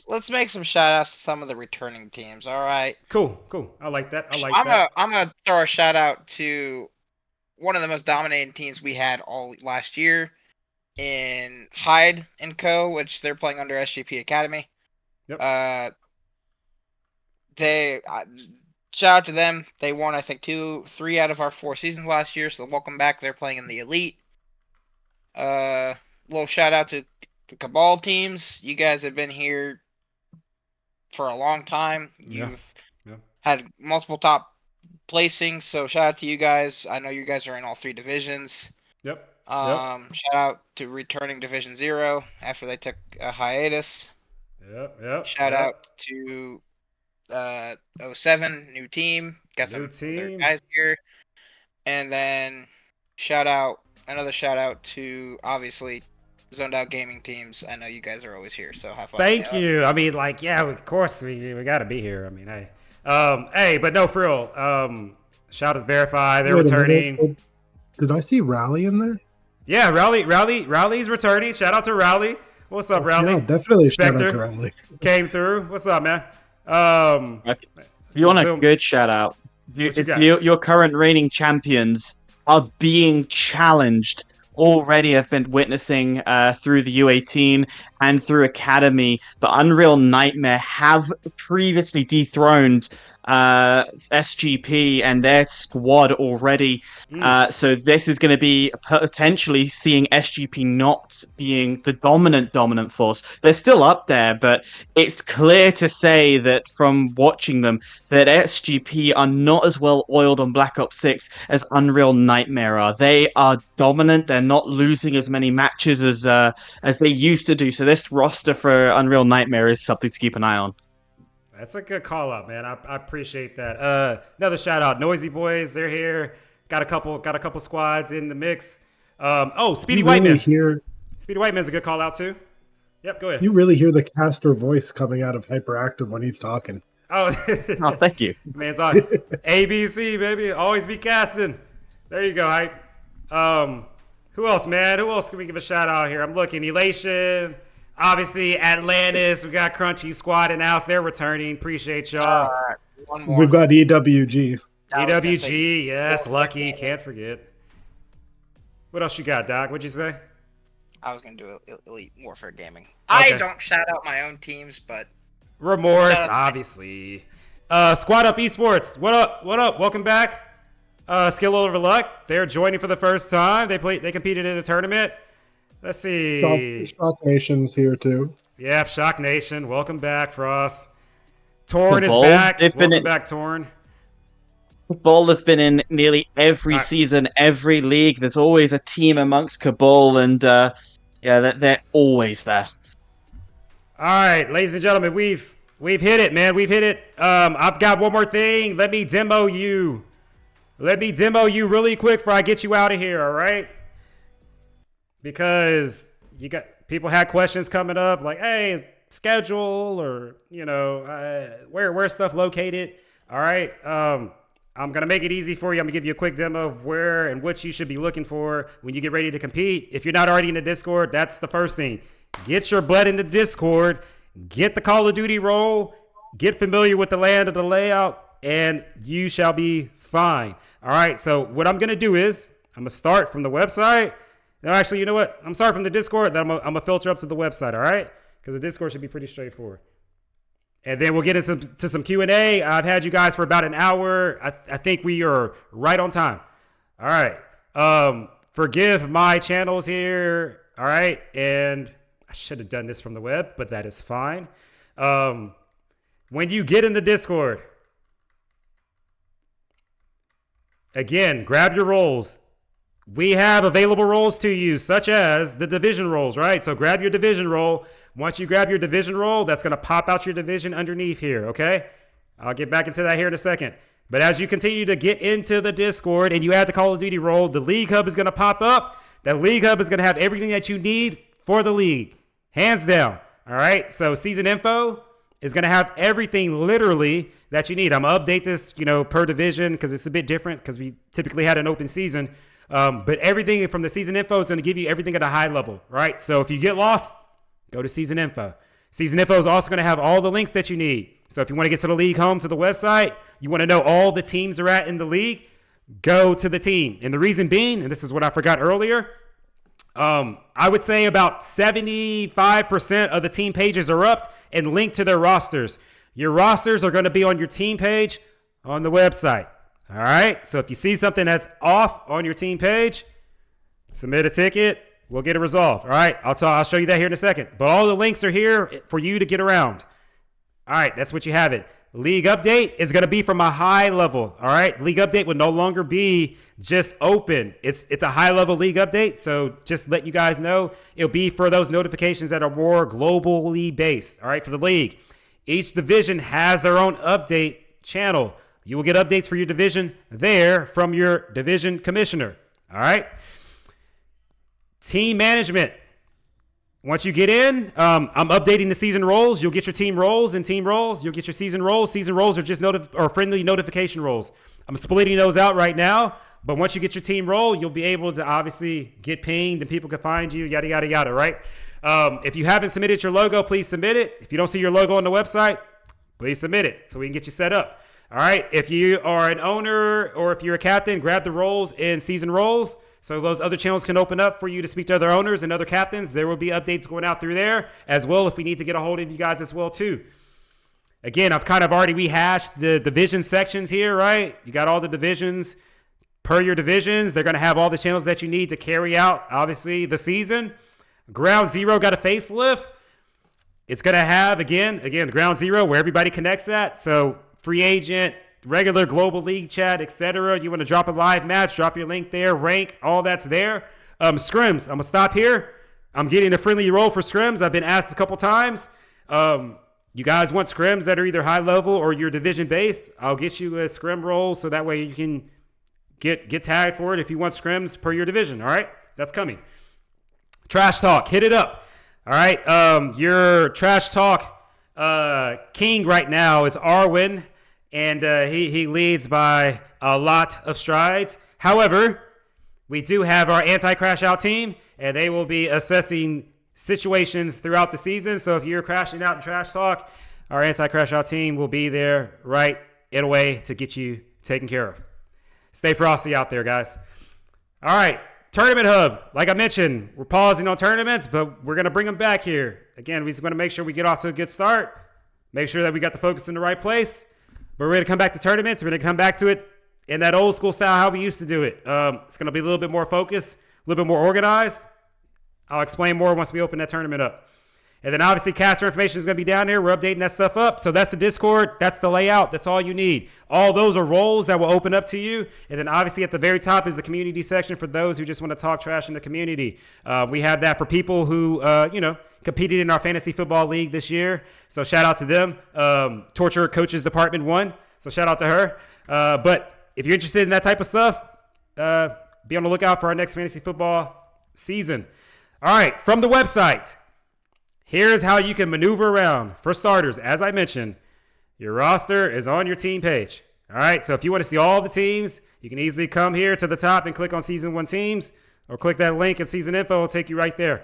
let's make some shout outs to some of the returning teams. All right. Cool. I like that. I'm gonna throw a shout out to one of the most dominating teams we had all last year in Hyde and Co., which they're playing under SGP Academy. Yep. They shout out to them. They won, I think, 3 out of our 4 seasons last year. So welcome back. They're playing in the Elite. Little shout out to the Cabal teams. You guys have been here for a long time. You've had multiple top placings. So shout out to you guys. I know you guys are in all 3 divisions. Yep. Shout out to returning Division 0 after they took a hiatus. Yep. Shout out to 07, new team. Got some other guys here. And then another shout out to obviously Zoned Out Gaming teams. I know you guys are always here, so have fun. Thank you. I mean, like, yeah, of course we got to be here. I mean, hey, but no, for real. Shout out to Verify. They're returning. Did I see Rally in there? Yeah, Rally's returning. Shout out to Rally. What's up, Rally? Yeah, definitely Spectre shout out to Rally. came through. What's up, man? If you want a good shout out, your current reigning champions are being challenged. Already I've been witnessing through the U18 and through Academy, the Unreal Nightmare have previously dethroned SGP and their squad already. So this is going to be potentially seeing SGP not being the dominant force. They're still up there, but it's clear to say that from watching them that SGP are not as well oiled on Black Ops 6 as Unreal Nightmare are. They are dominant. They're not losing as many matches as they used to do. So this roster for Unreal Nightmare is something to keep an eye on. That's a good call out, man. I appreciate that. Another shout out, Noisy Boys. They're here. Got a couple squads in the mix. Speedy Whiteman. Speedy Whiteman's a good call out too. Yep, go ahead. You really hear the caster voice coming out of Hyperactive when he's talking. Oh, thank you. Man's on ABC, baby. Always be casting. There you go, Hype. Who else, man? Who else can we give a shout out here? I'm looking. Elation. Obviously, Atlantis. We got Crunchy Squad in house. They're returning. Appreciate y'all. One more. We've got EWG. EWG, yes. Lucky. Can't forget. What else you got, Doc? What'd you say? I was going to do Elite Warfare Gaming. Okay. I don't shout out my own teams, but... Remorse, obviously. Squad Up Esports. What up? What up? Welcome back. Skill Over Luck. They're joining for the first time. They competed in a tournament. Let's see. Shock Nation's here too. Yep, Shock Nation. Welcome back, Frost. Torn is back. Welcome back, Torn. Cabal have been in nearly every season, every league. There's always a team amongst Cabal, and they're always there. All right, ladies and gentlemen, we've hit it, man. We've hit it. I've got one more thing. Let me demo you. Really quick before I get you out of here. All right. Because you got people had questions coming up like, hey, schedule or where's stuff located. All right. I'm gonna make it easy for you. I'm gonna give you a quick demo of where and what you should be looking for when you get ready to compete. If you're not already in the Discord, that's the first thing. Get your butt in the Discord. Get the Call of Duty role. Get familiar with the land of the layout, and you shall be fine. All right. So what I'm gonna do is I'm gonna start from the website. No, actually, you know what? I'm sorry from the Discord. Then I'm going to filter up to the website, all right? Because the Discord should be pretty straightforward. And then we'll get into some Q&A. I've had you guys for about an hour. I think we are right on time. All right. Forgive my channels here, all right? And I should have done this from the web, but that is fine. When you get in the Discord, again, grab your roles. We have available roles to use, such as the division roles, right? So grab your division role. Once you grab your division role, that's going to pop out your division underneath here, okay? I'll get back into that here in a second. But as you continue to get into the Discord and you add the Call of Duty role, the League Hub is going to pop up. That League Hub is going to have everything that you need for the league, hands down, all right? So season info is going to have everything literally that you need. I'm going to update this, per division because it's a bit different because we typically had an open season. But everything from the season info is going to give you everything at a high level, right? So if you get lost, go to season info. Season info is also going to have all the links that you need. So if you want to get to the league home, to the website, you want to know all the teams are at in the league, go to the team. And the reason being, and this is what I forgot earlier, I would say about 75% of the team pages are up and linked to their rosters. Your rosters are going to be on your team page on the website. All right. So if you see something that's off on your team page, submit a ticket. We'll get it resolved. All right. I'll show you that here in a second. But all the links are here for you to get around. All right. That's what you have it. League update is going to be from a high level. All right. League update will no longer be just open. It's a high level league update. So just let you guys know, it'll be for those notifications that are more globally based. All right. For the league, each division has their own update channel. You will get updates for your division there from your division commissioner. All right. Team management. Once you get in, I'm updating the season roles. You'll get your team roles and team roles. You'll get your season roles. Season roles are just friendly notification roles. I'm splitting those out right now. But once you get your team role, you'll be able to obviously get pinged and people can find you, yada, yada, yada, right? If you haven't submitted your logo, please submit it. If you don't see your logo on the website, please submit it so we can get you set up. All right. If you are an owner or if you're a captain, grab the roles in season roles so those other channels can open up for you to speak to other owners and other captains. There will be updates going out through there as well if we need to get a hold of you guys as well too. Again, I've kind of already rehashed the division sections here, right? You got all the divisions per your divisions. They're going to have all the channels that you need to carry out, obviously, the season. Ground Zero got a facelift. It's going to have, again, the Ground Zero where everybody connects at. So free agent, regular global league chat, etc. You want to drop a live match, drop your link there, rank, all that's there. Scrims, I'm going to stop here. I'm getting a friendly roll for scrims. I've been asked a couple times. You guys want scrims that are either high level or your division based? I'll get you a scrim roll so that way you can get tagged for it if you want scrims per your division. All right, that's coming. Trash talk, hit it up. All right, your trash talk king right now is Arwen, and he leads by a lot of strides. However, we do have our anti-crash out team, and they will be assessing situations throughout the season. So if you're crashing out in trash talk, our anti-crash out team will be there right in a way to get you taken care of. Stay frosty out there, guys. All right, Tournament Hub. Like I mentioned, we're pausing on tournaments, but we're going to bring them back here. Again, we just want to make sure we get off to a good start, make sure that we got the focus in the right place. But we're going to come back to tournaments. We're going to come back to it in that old school style, how we used to do it. It's going to be a little bit more focused, a little bit more organized. I'll explain more once we open that tournament up. And then obviously caster information is going to be down there. We're updating that stuff up. So that's the Discord. That's the layout. That's all you need. All those are roles that will open up to you. And then obviously at the very top is the community section for those who just want to talk trash in the community. We have that for people who, competed in our fantasy football league this year. So shout out to them. Torture Coaches Department 1. So shout out to her. But if you're interested in that type of stuff, be on the lookout for our next fantasy football season. All right, from the website, here's how you can maneuver around. For starters, as I mentioned, your roster is on your team page. All right, so if you want to see all the teams, you can easily come here to the top and click on Season 1 teams, or click that link in Season Info. It'll take you right there.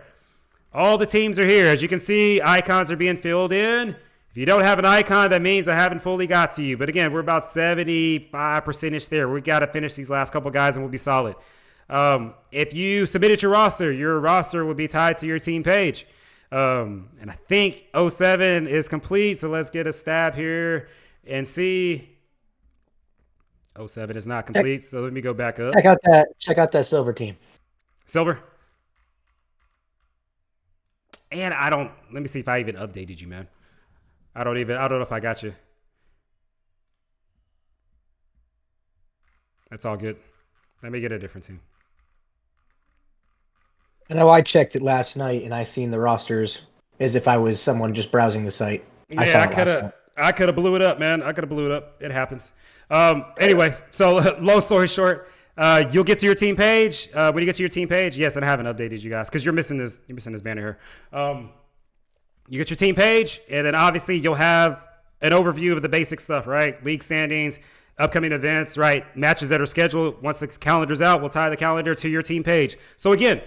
All the teams are here. As you can see, icons are being filled in. If you don't have an icon, that means I haven't fully got to you. But again, we're about 75%-ish there. We got to finish these last couple guys and we'll be solid. If you submitted your roster will be tied to your team page. And I think 07 is complete. So let's get a stab here and see. 07 is not complete. So let me go back up. Check out that silver team. Silver. And let me see if I even updated you, man. I don't know if I got you. That's all good. Let me get a different team. I know I checked it last night and I seen the rosters as if I was someone just browsing the site. Yeah, I could have blew it up, man. I could have blew it up. It happens. Anyway, so long story short, you'll get to your team page. When you get to your team page, yes, and I haven't updated you guys because you're missing this banner here. You get your team page, and then obviously you'll have an overview of the basic stuff, right? League standings, upcoming events, right? Matches that are scheduled. Once the calendar's out, we'll tie the calendar to your team page. So again,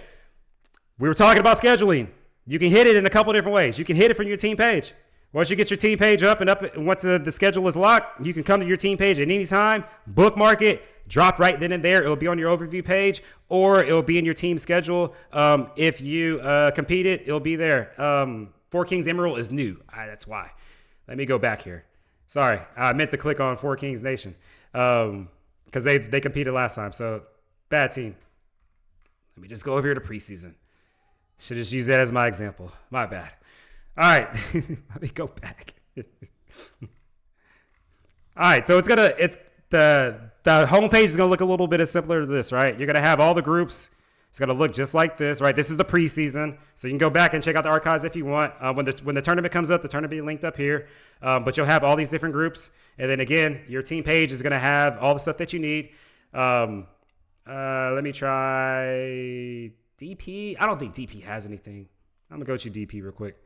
we were talking about scheduling. You can hit it in a couple different ways. You can hit it from your team page. Once you get your team page up, once the schedule is locked, you can come to your team page at any time, bookmark it, drop right then and there. It'll be on your overview page, or it'll be in your team schedule. If you competed, it'll be there. Four Kings Emerald is new. That's why. Let me go back here. Sorry, I meant to click on Four Kings Nation because they competed last time. So bad team. Let me just go over here to preseason. Should just use that as my example. My bad. All right, let me go back. All right, so it's the homepage is gonna look a little bit simpler to this, right? You're gonna have all the groups. It's gonna look just like this, right? This is the preseason, so you can go back and check out the archives if you want. When the tournament comes up, the tournament will be linked up here. But you'll have all these different groups, and then again, your team page is gonna have all the stuff that you need. Let me try DP. I don't think DP has anything. I'm gonna go to DP real quick.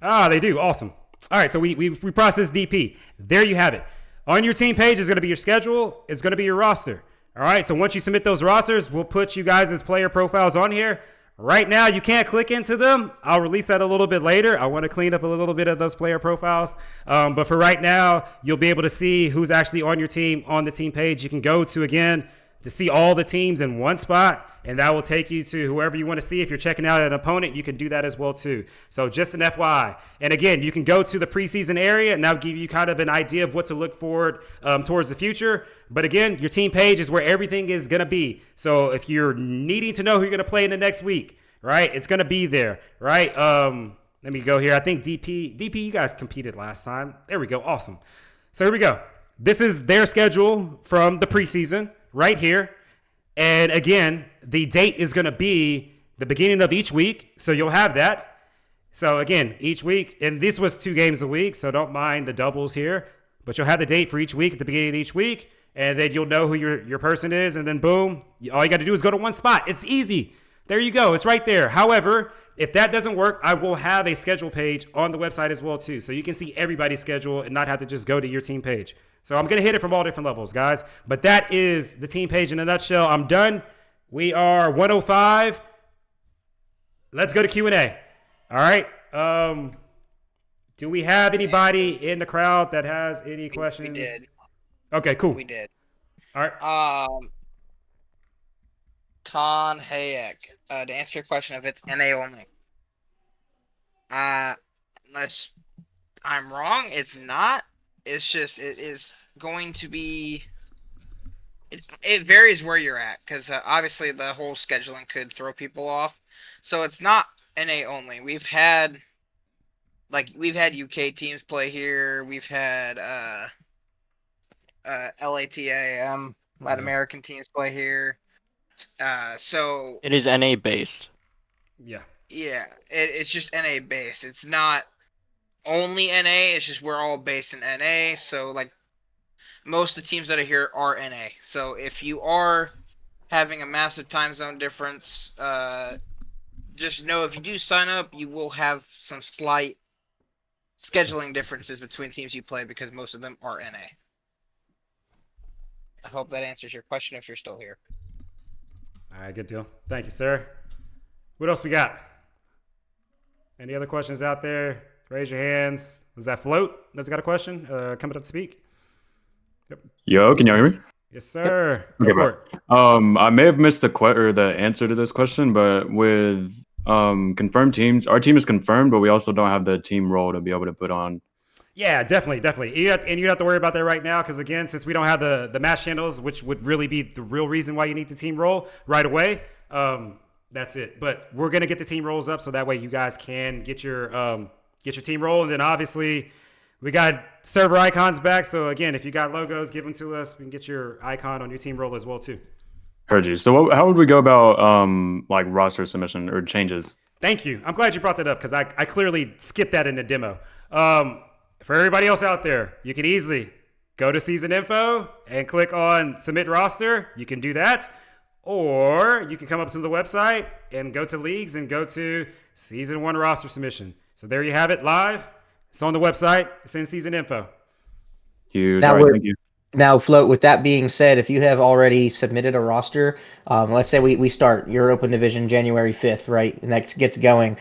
They do. Awesome. All right, so we process DP. There you have it. On your team page is going to be your schedule. It's going to be your roster. All right, so once you submit those rosters, we'll put you guys as player profiles on here. Right now, you can't click into them. I'll release that a little bit later. I want to clean up a little bit of those player profiles. But for right now, you'll be able to see who's actually on your team on the team page. You can go to, again, to see all the teams in one spot, and that will take you to whoever you want to see. If you're checking out an opponent, you can do that as well too. So just an FYI. And again, you can go to the preseason area, and that'll give you kind of an idea of what to look forward towards the future. But again, your team page is where everything is going to be. So if you're needing to know who you're going to play in the next week, right, it's going to be there, right? Let me go here. I think DP, you guys competed last time. There we go. Awesome. So here we go. This is their schedule from the preseason right here. And again, the date is going to be the beginning of each week. So you'll have that. So again, each week, and this was 2 games a week, so don't mind the doubles here. But you'll have the date for each week at the beginning of each week. And then you'll know who your person is. And then boom, all you got to do is go to one spot. It's easy. There you go. It's right there. However, if that doesn't work, I will have a schedule page on the website as well too. So you can see everybody's schedule and not have to just go to your team page. So I'm going to hit it from all different levels, guys. But that is the team page in a nutshell. I'm done. We are 105. Let's go to Q&A. All right. Do we have anybody in the crowd that has any questions? We did. Okay, cool. We did. All right. Ton Hayek. To answer your question, if it's NA only. Unless I'm wrong, it's not. It's just it is going to be. It varies where you're at, because obviously the whole scheduling could throw people off. So it's not NA only. We've had UK teams play here. We've had LATAM Latin American teams play here. So It is NA based. Yeah. Yeah, it's just NA based. It's not only NA. It's just we're all based in NA. So like most of the teams that are here are NA. So if you are having a massive time zone difference, just know if you do sign up, you will have some slight scheduling differences between teams you play because most of them are NA. I hope that answers your question if you're still here. All right, good deal. Thank you, sir. What else we got? Any other questions out there? Raise your hands. Was that Float that's got a question? Coming up to speak. Yep. Yo, can y'all hear me? Yes, sir. Okay, Go for it. I may have missed the answer to this question, but with confirmed teams, our team is confirmed, but we also don't have the team role to be able to put on. Yeah, definitely. You don't have to worry about that right now because, again, since we don't have the match channels, which would really be the real reason why you need the team role right away, that's it. But we're going to get the team roles up so that way you guys can get your team role. And then, obviously, we got server icons back. So, again, if you got logos, give them to us. We can get your icon on your team role as well, too. Heard you. So how would we go about like roster submission or changes? Thank you. I'm glad you brought that up because I clearly skipped that in the demo. For everybody else out there, you can easily go to season info and click on submit roster. You can do that. Or you can come up to the website and go to leagues and go to season 1 roster submission. So there you have it live. It's on the website. It's in season info. Huge. All right, thank you. Now, Float, with that being said, if you have already submitted a roster, let's say we start your open division January 5th, right? And that gets going.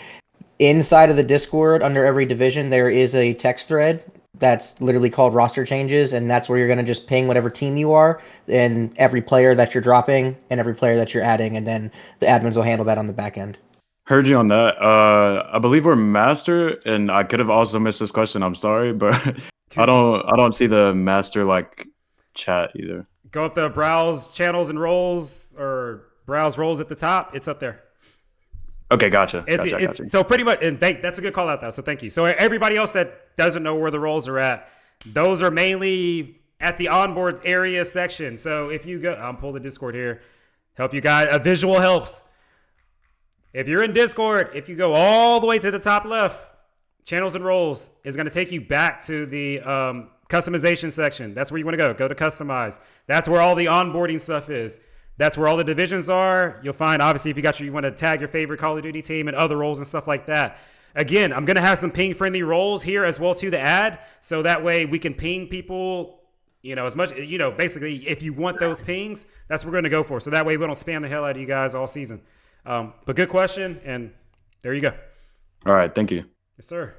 Inside of the Discord, under every division, there is a text thread that's literally called roster changes, and that's where you're going to just ping whatever team you are and every player that you're dropping and every player that you're adding, and then the admins will handle that on the back end. Heard you on that. I believe we're master, and I could have also missed this question. I'm sorry, but I don't see the master like chat either. Go up to browse channels and roles or browse roles at the top. It's up there. Okay, gotcha. So pretty much, and that's a good call out though. So thank you. So everybody else that doesn't know where the roles are at, those are mainly at the onboard area section. So if you go, I'll pull the Discord here, help you guys. A visual helps. If you're in Discord, if you go all the way to the top left, channels and roles is going to take you back to the customization section. That's where you want to go. Go to customize. That's where all the onboarding stuff is. That's where all the divisions are. You'll find, obviously, if you want to tag your favorite Call of Duty team and other roles and stuff like that. Again, I'm going to have some ping-friendly roles here as well, too, to add. So that way we can ping people, as much, basically, if you want those pings, that's what we're going to go for. So that way we don't spam the hell out of you guys all season. But good question, and there you go. All right, thank you. Yes, sir.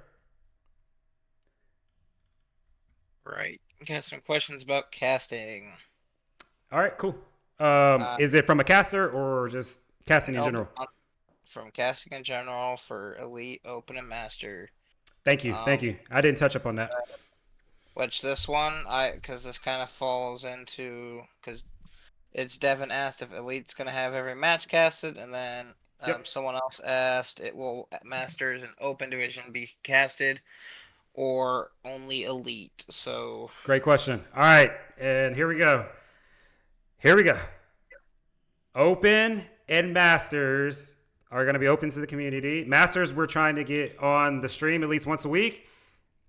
Right. We can have some questions about casting. All right, cool. Is it from a caster or just casting in Nope, general? from casting in general for Elite, Open, and Master. Thank you, thank you. I didn't touch up on that. Which this one, because this kind of falls into, because it's Devin asked if Elite's gonna have every match casted, and then someone else asked it will Masters and Open Division be casted, or only Elite. So Great question. All right, and here we go. Here we go. Open and Masters are going to be open to the community. Masters, we're trying to get on the stream at least once a week.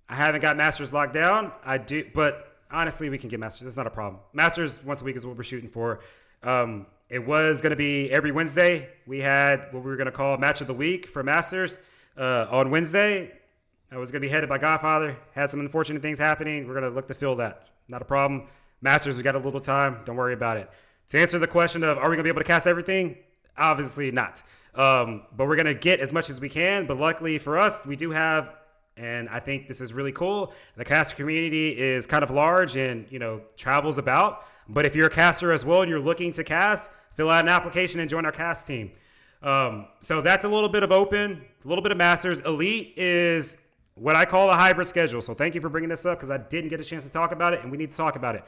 I haven't got Masters locked down. I do, but honestly, we can get Masters. It's not a problem. Masters once a week is what we're shooting for. It was going to be every Wednesday. We had what we were going to call Match of the Week for Masters on Wednesday. I was going to be headed by Godfather. Had some unfortunate things happening. We're going to look to fill that. Not a problem. Masters, we got a little time. Don't worry about it. To answer the question of are we going to be able to cast everything? Obviously not. But we're going to get as much as we can. But luckily for us, we do have, and I think this is really cool, the caster community is kind of large and, travels about. But if you're a caster as well and you're looking to cast, fill out an application and join our cast team. So that's a little bit of open, a little bit of Masters. Elite is what I call a hybrid schedule. So thank you for bringing this up because I didn't get a chance to talk about it, and we need to talk about it.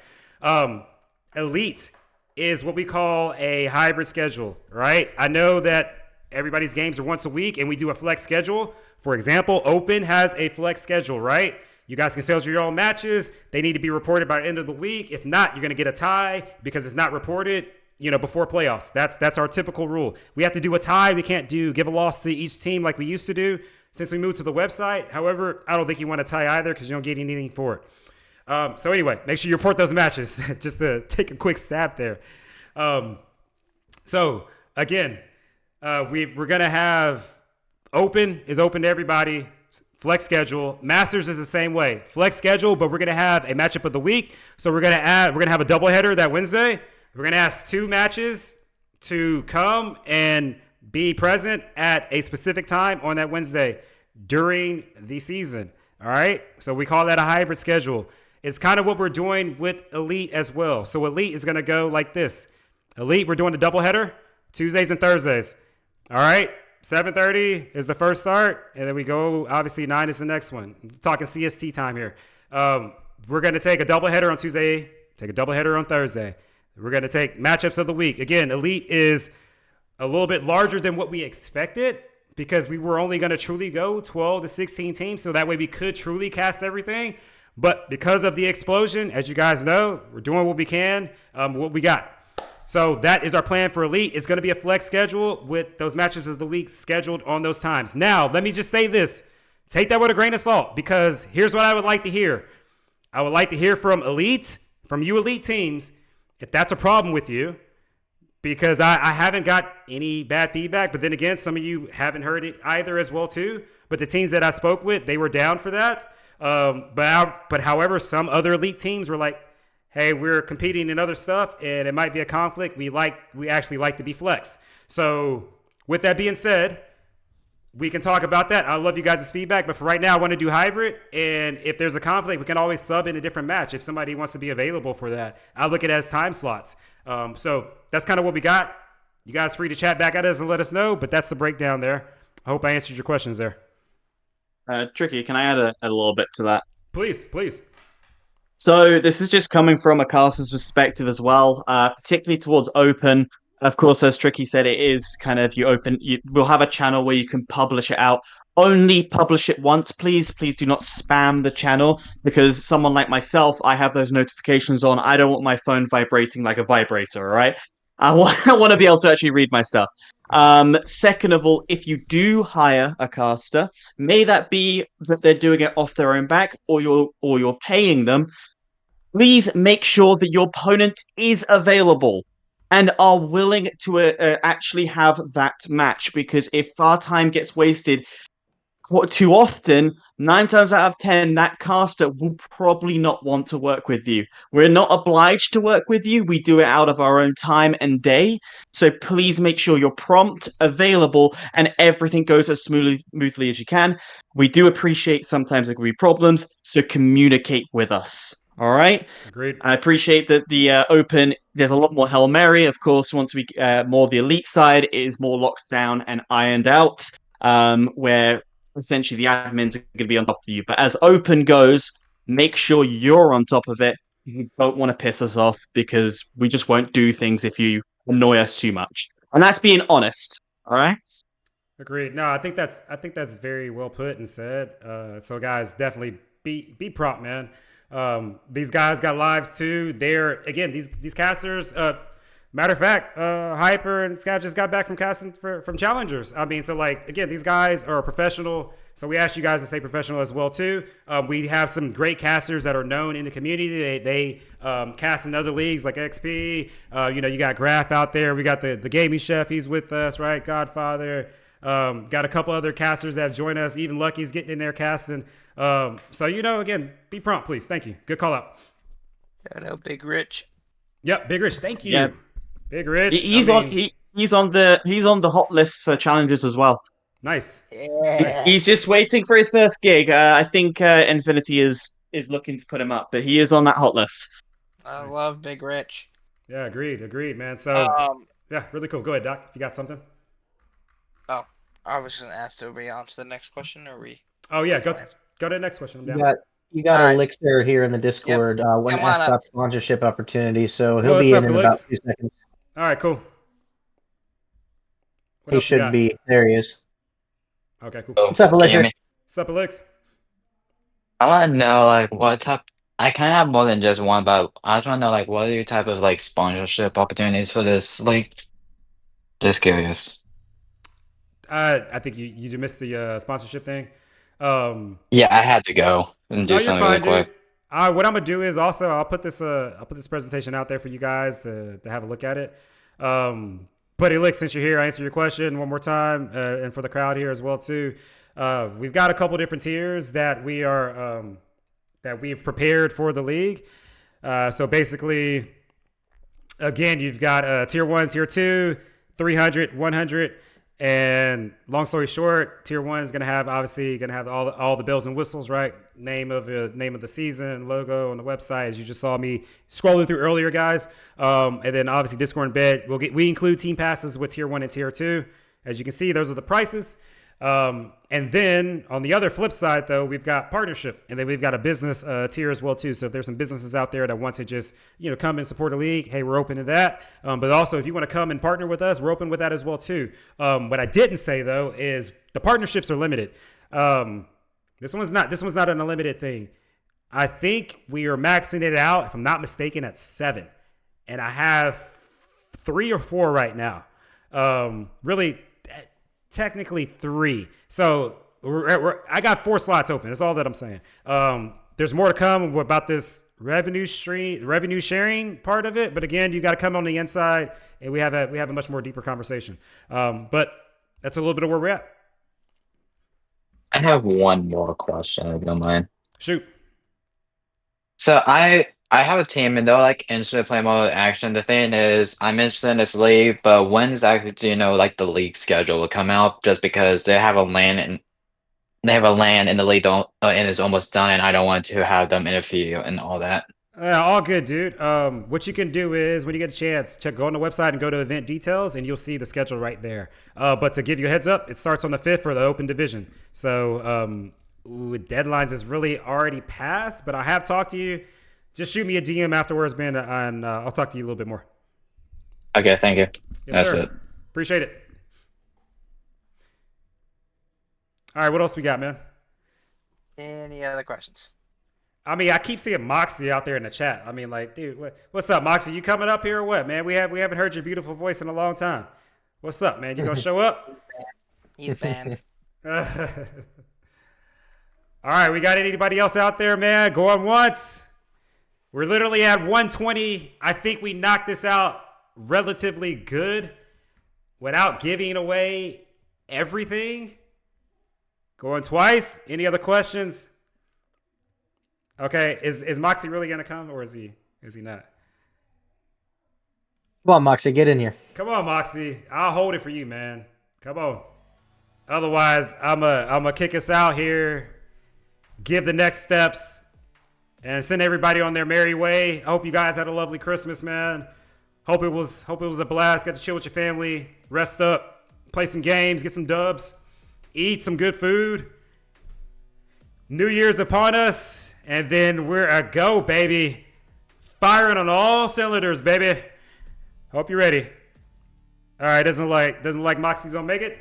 Elite is what we call a hybrid schedule, right? I know that everybody's games are once a week, and we do a flex schedule. For example, Open has a flex schedule, right? You guys can schedule your own matches. They need to be reported by the end of the week. If not, you're going to get a tie because it's not reported, before playoffs. That's our typical rule. We have to do a tie. We can't give a loss to each team like we used to do since we moved to the website. However, I don't think you want a tie either because you don't get anything for it. So anyway, make sure you report those matches just to take a quick stab there. So again, we're going to have Open is open to everybody. Flex schedule. Masters is the same way. Flex schedule, but we're going to have a matchup of the week. So we're going to have a doubleheader that Wednesday. We're going to ask 2 matches to come and be present at a specific time on that Wednesday during the season. All right. So we call that a hybrid schedule. It's kind of what we're doing with Elite as well. So Elite is going to go like this. Elite, we're doing a doubleheader Tuesdays and Thursdays. All right. 7:30 is the first start, and then we go, obviously, 9 is the next one. I'm talking CST time here. We're going to take a doubleheader on Tuesday, take a doubleheader on Thursday. We're going to take matchups of the week. Again, Elite is a little bit larger than what we expected because we were only going to truly go 12 to 16 teams, so that way we could truly cast everything. But because of the explosion, as you guys know, we're doing what we can, what we got. So that is our plan for Elite. It's going to be a flex schedule with those matches of the week scheduled on those times. Now, let me just say this. Take that with a grain of salt because here's what I would like to hear. I would like to hear from you Elite teams, if that's a problem with you, because I haven't got any bad feedback. But then again, some of you haven't heard it either as well too. But the teams that I spoke with, they were down for that. But however, some other Elite teams were like, hey, we're competing in other stuff, and it might be a conflict. We actually like to be flex. So with that being said, we can talk about that. I love you guys' feedback, but for right now, I want to do hybrid. And if there's a conflict, we can always sub in a different match if somebody wants to be available for that. I look at it as time slots. So that's kind of what we got. You guys free to chat back at us and let us know, but that's the breakdown there. I hope I answered your questions there. Tricky, can I add a little bit to that? Please. So this is just coming from a caster's perspective as well, particularly towards Open. Of course, as Tricky said, it is kind of we'll have a channel where you can publish it out. Only publish it once, please. Please do not spam the channel because someone like myself, I have those notifications on. I don't want my phone vibrating like a vibrator, all right? I want to be able to actually read my stuff. Second of all, if you do hire a caster, may that be that they're doing it off their own back or you're paying them, please make sure that your opponent is available and are willing to actually have that match, because if our time gets wasted too often, 9 times out of 10, that caster will probably not want to work with you. We're not obliged to work with you. We do it out of our own time and day. So please make sure you're prompt, available, and everything goes as smoothly as you can. We do appreciate sometimes there can be problems, so communicate with us. All right. Agreed. I appreciate that the Open, there's a lot more Hail Mary. Of course, once we more of the elite side, it is more locked down and ironed out, where essentially the admins are going to be on top of you. But as Open goes, make sure you're on top of it. You don't want to piss us off because we just won't do things if you annoy us too much. And that's being honest. All right. Agreed. No, I think that's very well put and said. So guys, definitely be prompt, man. These guys got lives too. They're again these casters. Matter of fact, Hyper and Scav just got back from casting from challengers. I mean, so like again, these guys are professional. So we ask you guys to stay professional as well too. We have some great casters that are known in the community. They cast in other leagues like XP. You got Graph out there. We got the gaming chef. He's with us, right? Godfather. Got a couple other casters that have joined us. Even Lucky's getting in there casting. So again, be prompt, please. Thank you. Good call out. Shout out Big Rich. Yep, Big Rich. Thank you. Yeah. Big Rich. He's on the hot list for challenges as well. Nice. Yeah. He's just waiting for his first gig. I think Infinity is looking to put him up, but he is on that hot list. I love Big Rich. Yeah, agreed, man. So yeah, really cool. Go ahead, Doc. If you got something. Oh, I was going to ask to be on to the next question, or we? Oh yeah, go to the next question. You got Elixir here in the Discord. Want to Come on ask up. about sponsorship opportunities, so he'll What's be up, in Elix? about 2 seconds. All right, cool. What He else you should got? be. There he is. Okay, cool. What's up, Elixir? What's up, Elix? I want to know like what type. I kind of have more than just one, but I just want to know like what are your type of like sponsorship opportunities for this? Like, just curious. I think you missed the sponsorship thing. Yeah, I had to go and do No, you're something fine, really quick. dude. What I'm gonna do is also I'll put this presentation out there for you guys to have a look at it. But Elix, since you're here, I answer your question one more time, and for the crowd here as well too. We've got a couple different tiers that we are that we've prepared for the league. So basically, again, you've got tier 1, tier 2, 300, 100. And long story short, tier 1 is obviously gonna have all the bells and whistles, right? Name of the season, logo on the website, as you just saw me scrolling through earlier, guys. And then obviously Discord and bed. We include team passes with tier 1 and tier 2. As you can see, those are the prices. And then on the other flip side, though, we've got partnership, and then we've got a business tier as well too. So if there's some businesses out there that want to just come and support a league, hey, we're open to that. But also if you want to come and partner with us, we're open with that as well too. What I didn't say though is the partnerships are limited. This one's not an unlimited thing. I think we are maxing it out, if I'm not mistaken, at 7, and I have 3 or 4 right now. Really. Technically 3. So I got 4 slots open. That's all that I'm saying. There's more to come about this revenue sharing part of it. But again, you got to come on the inside, and we have a much more deeper conversation. But that's a little bit of where we're at. I have one more question, if you don't mind. Shoot. So I have a team and they're like interested in playing more action. The thing is, I'm interested in this league, but when exactly do you know like the league schedule will come out? Just because they have a LAN and the league and is almost done, and I don't want to have them interfere and all that. All good, dude. What you can do is when you get a chance, go on the website and go to event details, and you'll see the schedule right there. But to give you a heads up, it starts on the 5th for the open division. So deadlines is really already passed, but I have talked to you. Just shoot me a DM afterwards, man, and I'll talk to you a little bit more. Okay, thank you. Yes, That's sir. it. Appreciate it. All right, what else we got, man? Any other questions? I mean, I keep seeing Moxie out there in the chat. I mean, like, dude, what's up, Moxie? You coming up here or what, man? We haven't heard your beautiful voice in a long time. What's up, man? You gonna show up? He's banned. All right, we got anybody else out there, man? Going once. We're literally at 120. I think we knocked this out relatively good without giving away everything. Going twice. Any other questions? Okay, is Moxie really gonna come, or is he not? Come on, Moxie, get in here. Come on, Moxie. I'll hold it for you, man. Come on. Otherwise, I'm a kick us out here, give the next steps, and send everybody on their merry way. I hope you guys had a lovely Christmas, man. Hope it was a blast. Got to chill with your family, rest up, play some games, get some dubs, eat some good food. New Year's upon us, and then we're a go, baby. Firing on all cylinders, baby. Hope you're ready. All right, doesn't like Moxie's gonna make it.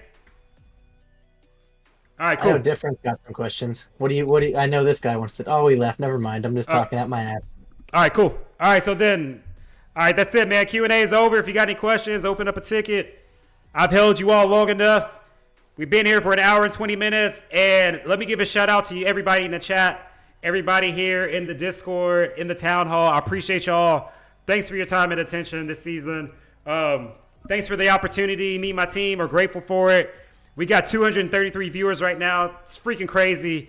All right, I know cool. Difference got some questions. What do you? I know this guy wants to. Oh, he left. Never mind. I'm just talking at my ass. All right, cool. All right, so then, all right, that's it, man. Q&A is over. If you got any questions, open up a ticket. I've held you all long enough. We've been here for an hour and 20 minutes, and let me give a shout out to everybody in the chat, everybody here in the Discord, in the Town Hall. I appreciate y'all. Thanks for your time and attention this season. Thanks for the opportunity. Me and my team are grateful for it. We got 233 viewers right now. It's freaking crazy.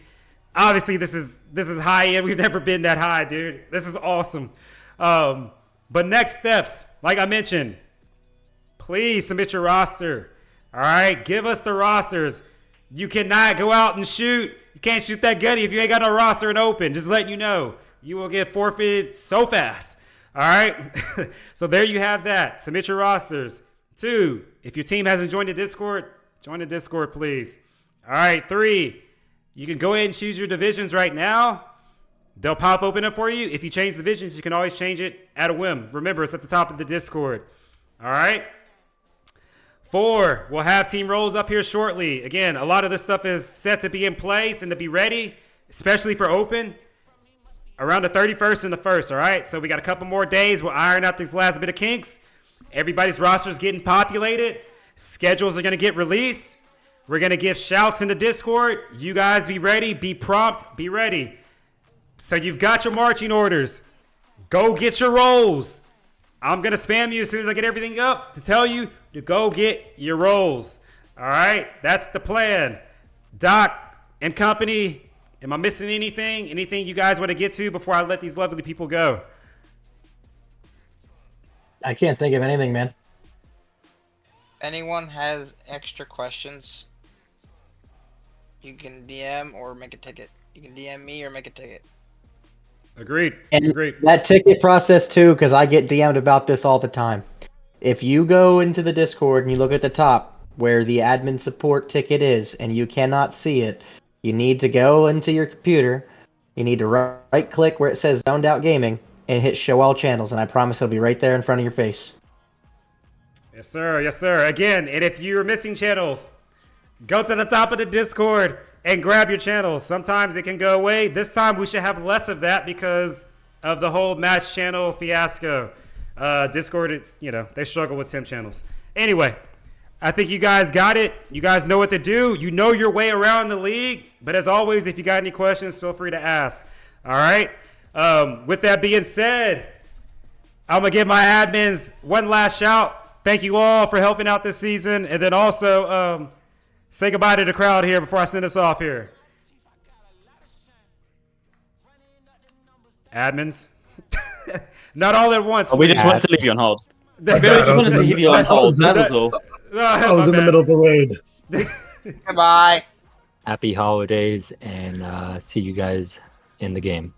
Obviously, this is high end. We've never been that high, dude. This is awesome. But next steps, like I mentioned, please submit your roster. All right, give us the rosters. You cannot go out and shoot. You can't shoot that gutty if you ain't got no roster and open. Just letting you know, you will get forfeited so fast. All right, so there you have that. Submit your rosters. 2, if your team hasn't joined the Discord, join the Discord, please. All right, 3, you can go ahead and choose your divisions right now. They'll pop open up for you. If you change divisions, you can always change it at a whim. Remember, it's at the top of the Discord. All right. 4, we'll have team roles up here shortly. Again, a lot of this stuff is set to be in place and to be ready, especially for open, around the 31st and the 1st, all right? So we got a couple more days. We'll iron out these last bit of kinks. Everybody's roster is getting populated. Schedules are going to get released. We're going to give shouts in the Discord. You guys be ready. Be prompt. Be ready. So you've got your marching orders. Go get your roles. I'm going to spam you as soon as I get everything up to tell you to go get your roles. All right? That's the plan. Doc and company, am I missing anything? Anything you guys want to get to before I let these lovely people go? I can't think of anything, man. Anyone has extra questions, you can DM or make a ticket. You can DM me or make a ticket. Agreed. And Agreed. that ticket process too, because I get DM'd about this all the time. If you go into the Discord and you look at the top where the admin support ticket is and you cannot see it, you need to go into your computer. You need to right click where it says Zoned Out Gaming and hit Show All Channels, and I promise it'll be right there in front of your face. Yes, sir. Yes, sir. Again, and if you're missing channels, go to the top of the Discord and grab your channels. Sometimes it can go away. This time we should have less of that because of the whole match channel fiasco. Discord, they struggle with temp channels. Anyway, I think you guys got it. You guys know what to do. You know your way around the league. But as always, if you got any questions, feel free to ask. All right? With that being said, I'm going to give my admins one last shout. Thank you all for helping out this season. And then also say goodbye to the crowd here before I send us off here. Admins. Not all at once. We just wanted to leave you on hold. We just wanted to leave you on hold. That was all. I was in the middle of the raid. Goodbye. Happy holidays, and see you guys in the game.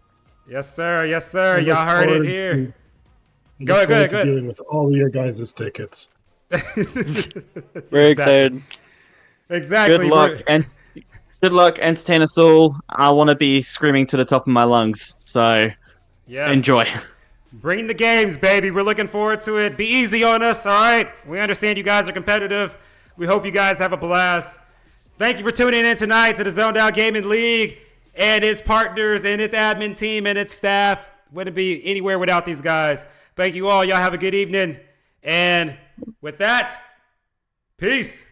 Yes, sir. Yes, sir. I look Y'all heard it forward here. to- Go look ahead, forward go to ahead. dealing with all of your guys' tickets. Very excited. Exactly. Good luck, and good luck, entertain us all. I want to be screaming to the top of my lungs, so Yes. enjoy. Bring the games, baby. We're looking forward to it. Be easy on us, all right? We understand you guys are competitive. We hope you guys have a blast. Thank you for tuning in tonight to the Zoned Out Gaming League and its partners and its admin team and its staff. Wouldn't be anywhere without these guys. Thank you all. Y'all have a good evening. And with that, peace.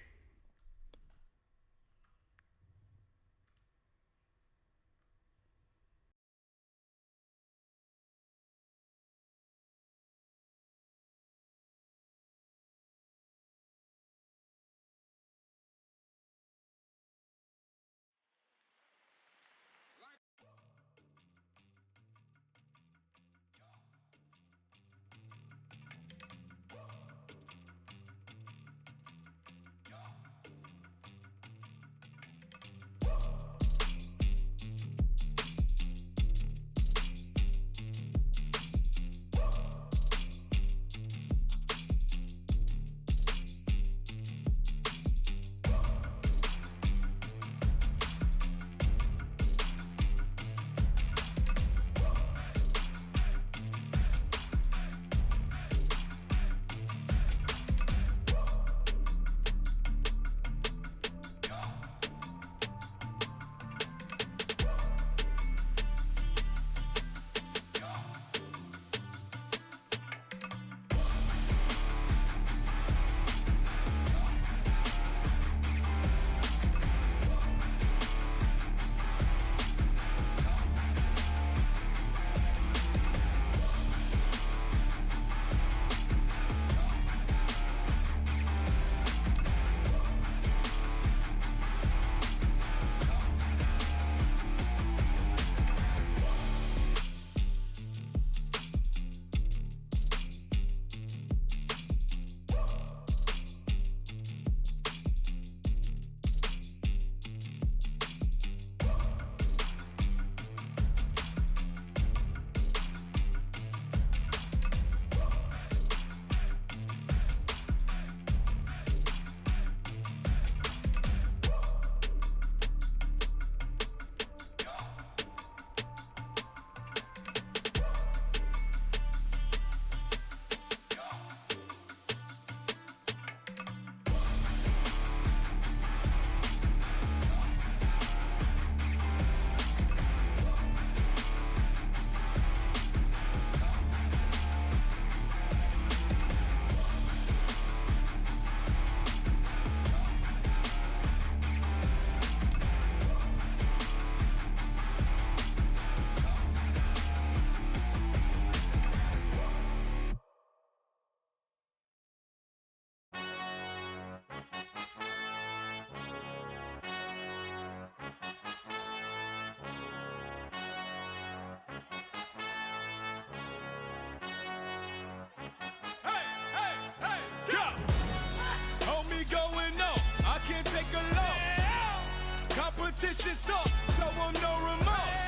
going on, I can't take a loss. Competition suck, so I'm no remorse.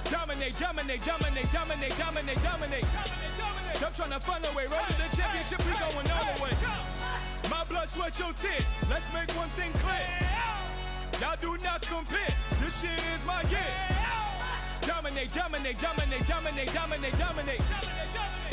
Dominate, dominate, dominate, dominate, dominate, dominate. I'm trying to find a way, road to the championship, we going all the way. My blood, sweat, your tears, let's make one thing clear. Y'all do not compare, this shit is my year. Dominate, dominate, dominate, dominate, dominate, dominate.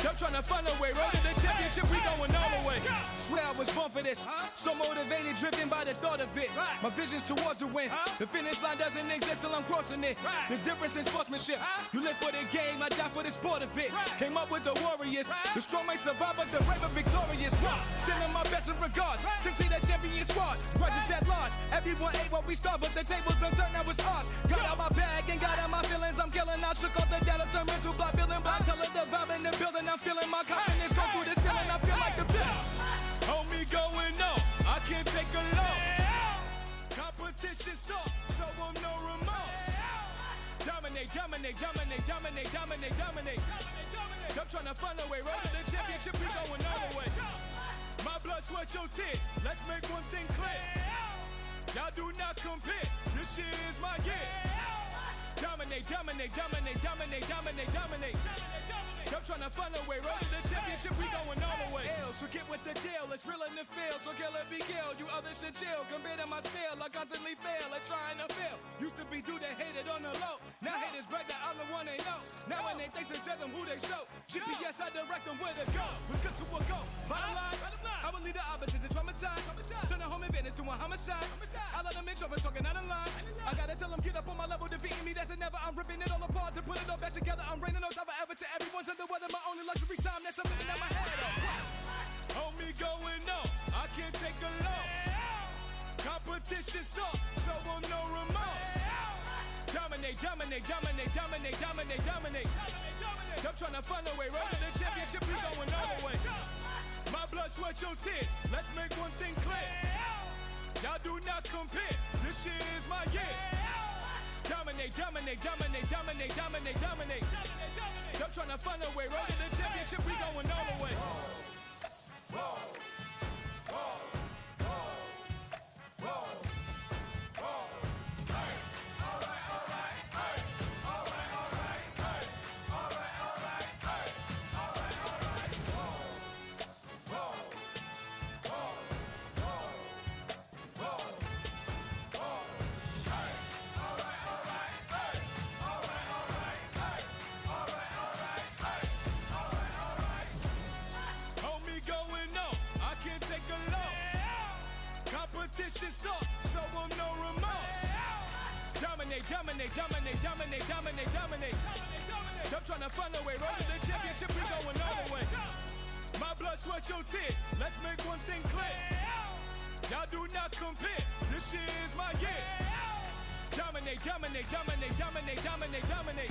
I'm trying to find a way, road to the championship, we going all the way. Swear I was born for this, so motivated, driven by the thought of it. My vision's towards the win, the finish line doesn't exist till I'm crossing it. The difference in sportsmanship, you live for the game, I die for the sport of it. Came up with the warriors, the strong may survive, but the brave are victorious. Sending my best in regards, since the champion squad, grudges at large. Everyone ate what we start, but the tables don't turn, now it's ours. Got out my bag and got out my feelings, I'm killing. I took off the data, turned into block building blocks. Tell her the vibe in the building, I'm feeling my confidence go through the ceiling, I feel like the best. Homie going on, I can't take a loss. Competition suck, so I'm no remorse. Dominate, dominate, dominate, dominate, dominate, dominate. I'm trying to find a way, road to the championship, we going all the way. My blood, sweat, your tears, let's make one thing clear. Y'all do not compare, this shit is my year. Dominate, dominate, dominate, dominate, dominate, dominate. I'm trying to find a way, road to the championship, we going all the way. So get with the deal, it's real in the field, so kill it, be killed. You others should chill, compare to my skill, I constantly fail at trying to fail. Used to be dude that hated on the low, now haters brag that I'm the one they know. Now when they think and tell them who they show, GPS I direct them where to go. What's good to a go? Bottom line, I will lead the opposition traumatized. Turn the home event into a homicide. I let them in trouble, talking out of line. I gotta tell them get up on my level, defeating me, that's a never. I'm ripping it all apart to put it all back together. I'm raining on top forever to everyone's under weather. My only luxury time, that's something that my head up. Homie going on, I can't take a loss. Competition suck, so I'm no remorse. Dominate, dominate, dominate, dominate, dominate, dominate. I'm trying to find a way, road to the championship, we going all the way. My blood, sweat, your tears, let's make one thing clear. Y'all do not compare, this shit is my year. Dominate, dominate, dominate, dominate, dominate, dominate. I'm trying to find a way, road to the championship, we going all the way. Competition suck, so I'm no remorse. Dominate, dominate, dominate, dominate, dominate, dominate. I'm trying to find a way, road to the championship, we going all the way. My blood, sweat, your tears, let's make one thing clear. Y'all do not compare, this shit is my year. Dominate, dominate, dominate, dominate, dominate, dominate.